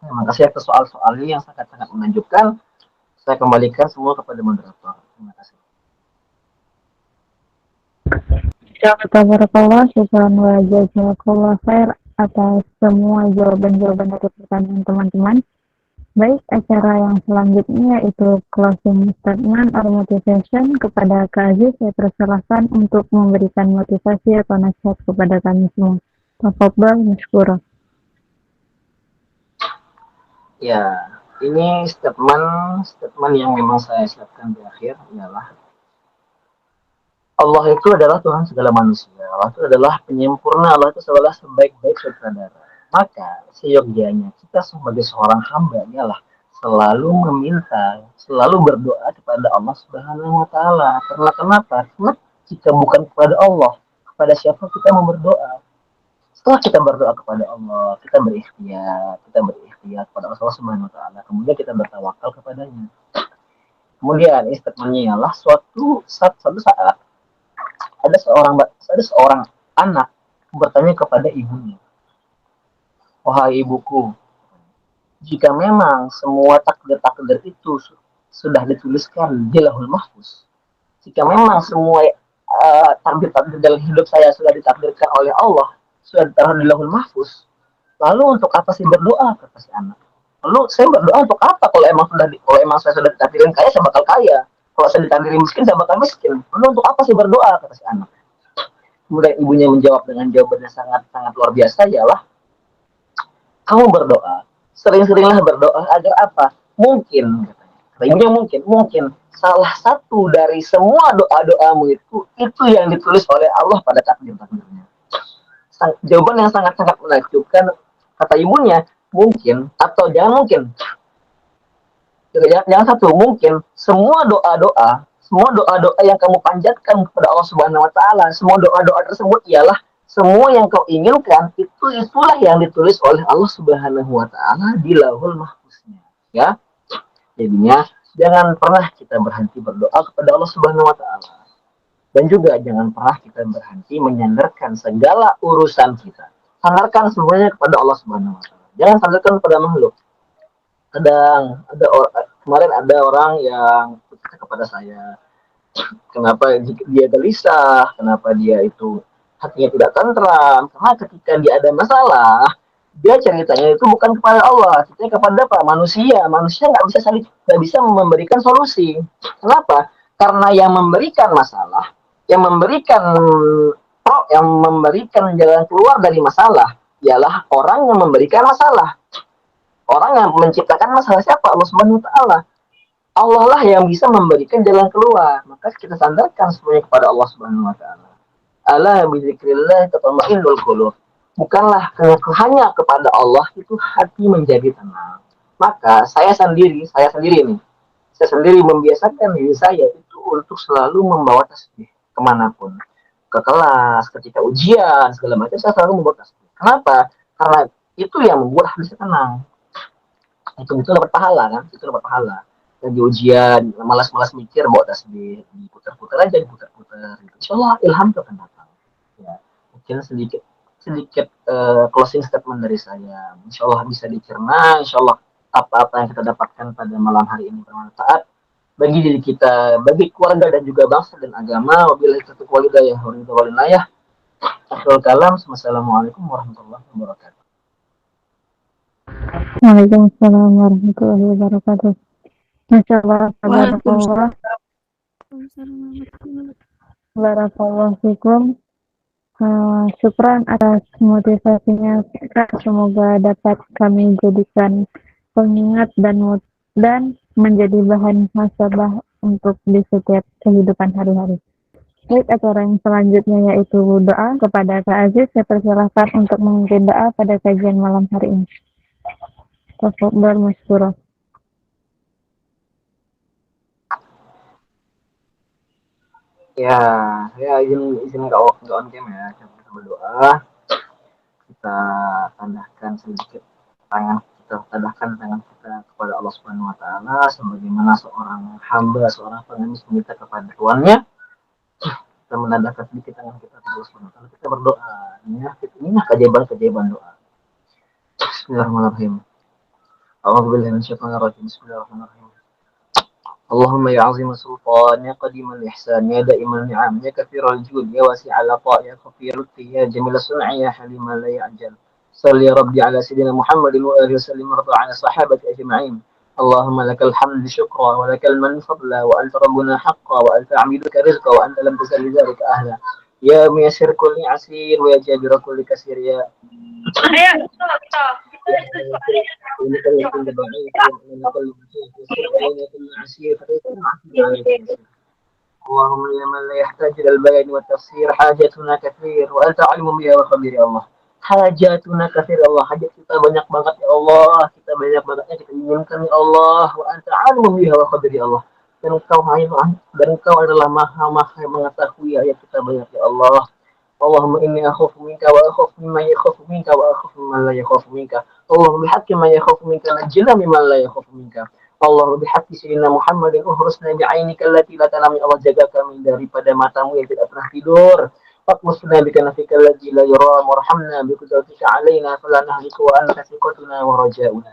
Nah, makasih atas soal-soalnya yang sangat-sangat menunjukkan. Saya kembalikan semua kepada moderator. Terima kasih. Tabarakallah, syukran wa jazakallah khair atas semua jawaban-jawaban dari pertanyaan teman-teman. Baik, acara yang selanjutnya yaitu closing statement or motivation kepada Kak Aziz. Saya persilahkan untuk memberikan motivasi atau nasihat kepada kami semua. Tafadhal mashkura. Ya, ini statement yang memang saya siapkan di akhir ialah Allah itu adalah Tuhan segala manusia. Allah itu adalah penyempurna. Allah itu adalah sebaik-baik sutradara. Maka seyogyanya kita sebagai seorang hamba ialah selalu meminta, selalu berdoa kepada Allah Subhanahu Wa Taala. Karena kenapa? Karena jika bukan kepada Allah, kepada siapa kita mau berdoa? Setelah kita berdoa kepada Allah, kita berikhtiar kepada Allah Subhanahu Wa Taala. Kemudian kita bertawakal kepadanya. Kemudian statementnya ialah suatu saat ada seorang anak bertanya kepada ibunya, wahai ibuku, jika memang semua takdir itu sudah dituliskan di Lauhul Mahfuz, jika memang semua takdir dalam hidup saya sudah ditakdirkan oleh Allah, sudah ditaruh di Lauhul Mahfuz, lalu untuk apa sih berdoa, kata si anak. Lalu saya berdoa untuk apa? Kalau emang saya sudah ditakdirin kaya, saya bakal kaya. Kalau saya ditakdirin miskin, saya bakal miskin. Lalu untuk apa sih berdoa, kata si anak. Kemudian ibunya menjawab dengan jawaban yang sangat-sangat luar biasa, ialah kamu berdoa, sering-seringlah berdoa agar apa? Mungkin, kata ibunya, mungkin salah satu dari semua doa-doamu itu yang ditulis oleh Allah pada takdir-takdirnya. Jawaban yang sangat-sangat menakjubkan, kata ibunya, mungkin atau jangan mungkin. Yang satu, mungkin semua doa-doa yang kamu panjatkan kepada Allah Subhanahu Wa Taala, semua doa-doa tersebut ialah semua yang kau inginkan, itulah yang ditulis oleh Allah Subhanahu Wa Taala di Lauhul Mahfuznya. Ya, jadinya jangan pernah kita berhenti berdoa kepada Allah Subhanahu Wa Taala, dan juga jangan pernah kita berhenti menyandarkan segala urusan kita. Sandarkan semuanya kepada Allah Subhanahu Wa Taala. Jangan sandarkan kepada makhluk. Kemarin ada orang yang berkata kepada saya, kenapa dia gelisah, kenapa dia itu hatinya tidak tentram, karena ketika dia ada masalah, dia ceritanya itu bukan kepada Allah, ceritanya kepada apa? Manusia nggak bisa memberikan solusi. Kenapa? Karena yang memberikan masalah, yang memberikan jalan keluar dari masalah ialah orang yang memberikan masalah. Orang yang menciptakan masalah siapa? Allah Subhanahu Wa Taala. Allah lah yang bisa memberikan jalan keluar. Maka kita sandarkan semuanya kepada Allah Subhanahu Wa Taala. Ala bizikrillah tatma'innul qulub. Bukanlah hanya kepada Allah itu hati menjadi tenang. Maka saya sendiri membiasakan diri saya itu untuk selalu membawa tasbih kemanapun, ke kelas, ketika ujian, segala macam saya selalu membawa tasbih. Kenapa? Karena itu yang membuat hati saya tenang. Itu dapat pahala kan? Itu dapat pahala. Lagi ujian, malas-malas mikir, bawa tasbih, diputar-putar aja, diputar-putar. Insyaallah ilham itu akan datang. Ya, mungkin sedikit closing statement dari saya. Insyaallah bisa dicerna. Insyaallah apa-apa yang kita dapatkan pada malam hari ini bermanfaat bagi diri kita, bagi keluarga dan juga bangsa dan agama. Wabillahi taufiq wal hidayah. Akhirul kalam, wassalamualaikum warahmatullahi wabarakatuh. Waalaikumsalam warahmatullahi wabarakatuh. Masya Allah, tabarakallah, barakallahu fikum. Syukran atas motivasinya, Kak. Semoga dapat kami jadikan pengingat dan menjadi bahan muhasabah untuk di setiap kehidupan hari-hari. Baik, acara yang selanjutnya yaitu doa kepada Kak Aziz. Saya persilahkan untuk memimpin doa pada kajian malam hari ini. Tafadhol masykurah. Ya, saya izin nggak on cam ya. Kita berdoa. Kita tandahkan tangan kita kepada Allah Subhanahu Wa Taala, sebagaimana seorang hamba, seorang pengemis meminta kepada tuannya. Kita menandahkan sedikit tangan kita kepada Allah Subhanahu Wa Taala. Kita berdoa. Inilah keajaiban doa. Bismillahirrahmanirrahim. A'udzubillahi minasyaitonir rajim. Bismillahirrahmanirrahim. اللهم يا عظيم السلطان يا قديم الإحسان يا دائم النعم يا كثير الجود يا واسع العطاء يا خفي اللطف يا جميل الصنع يا حليم لا يعجل صل يا ربي على سيدنا محمد وآله وسلم وارض عن الصحابة أجمعين اللهم لك الحمد شكرا ولك المن فضلا وأنت ربنا حقا وأنت عبيدك رزقا وأنت لم تزل لذلك أهلا يا ميسر كل عسير ويا جابر كل كسير يا اللهم يا من لا يحتاج إلى البيان والتفسير حاجتنا كثير وأنت علم بها وخبير يا الله. Hajatuna kathir Allah, hajat kita banyak banget ya Allah, kita banyak bangetnya kita inginkan ya Allah. Wa anta alimu biha wa qadir ya Allah. Dan engkau adalah maha mengetahui ayat kita banyak ya Allah. Allahumma inni akhafu minka wa akhafu mimman yakhafu minka wa akhafu mimman la yakhafu minka. Allahumma bihaqqi man yakhafu minka najjina mimman la yakhafu minka. Allahumma bihaqqi sayyidina Muhammadin uhrusna bi'ainika allati la tanam. Allah jaga kami daripada matamu yang tidak pernah tidur. فاطمسنا بكنفك الذي لا يرام وارحمنا بقدرتك علينا فلا نهلك وأنت ثقتنا ورجاؤنا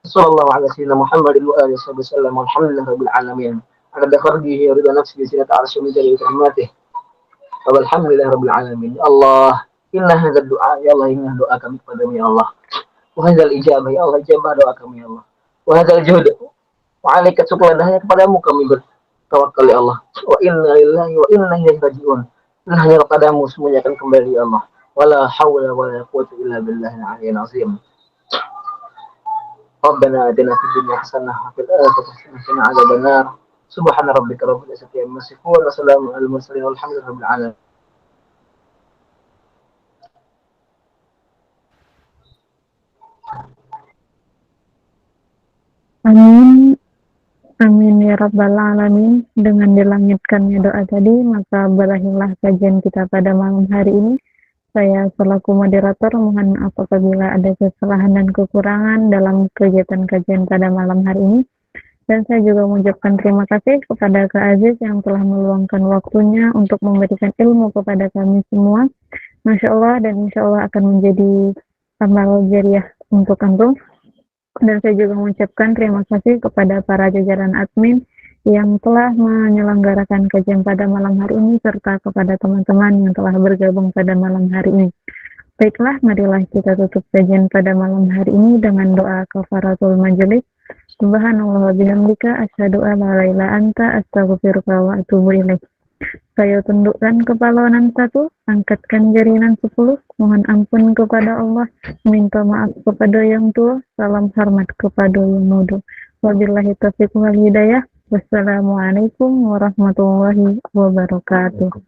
صلى الله على سيدنا محمد وآله وصحبه وسلم والحمد لله رب العالمين عدد خلقه ورضا نفسه زينة عرشه ومداد كلماته والحمد لله رب العالمين يا الله إن هذا الدعاء يا الله إنه دعاء kami kepadamu ya Allah وهذا الإجابة ya Allah ijabah doa kami ya Allah وهذا الجهد وعليك syukur dan hanya kepadamu kami bertawakal ya Allah wa inna lillahi wa inna ilaihi raji'un. Hanya kepadamu semuanya akan kembali Allah. Wala hawla wala quwwata illa billahil aliyyil azim. Rabbana atina fid dunya hasanah wa fil akhirati hasanah wa qina adzaban nar. Subhana rabbika rabbil izzati amma yasifun wa salamun alal mursalin walhamdulillahi rabbil alamin. Amin. Amin ya rabbal alamin. Dengan dilangitkannya doa tadi, maka berakhirlah kajian kita pada malam hari ini. Saya selaku moderator mohon maaf apabila ada kesalahan dan kekurangan dalam kegiatan kajian pada malam hari ini. Dan saya juga mengucapkan terima kasih kepada Kak Aziz yang telah meluangkan waktunya untuk memberikan ilmu kepada kami semua. Masya Allah, dan insya Allah akan menjadi amal jariah untuk antum. Dan saya juga mengucapkan terima kasih kepada para jajaran admin yang telah menyelenggarakan kajian pada malam hari ini, serta kepada teman-teman yang telah bergabung pada malam hari ini. Baiklah, marilah kita tutup kajian pada malam hari ini dengan doa kafaratul majelis. Subhanallah wa bihamdika asyhadu an la ilaha illa anta astaghfiruka wa atubu ilaik. Saya tundukkan kepala nan 1, angkatkan jari nan 10, mohon ampun kepada Allah, minta maaf kepada yang tua, salam hormat kepada yang muda. Wabillahi taufiq wal hidayah. Wassalamualaikum warahmatullahi wabarakatuh.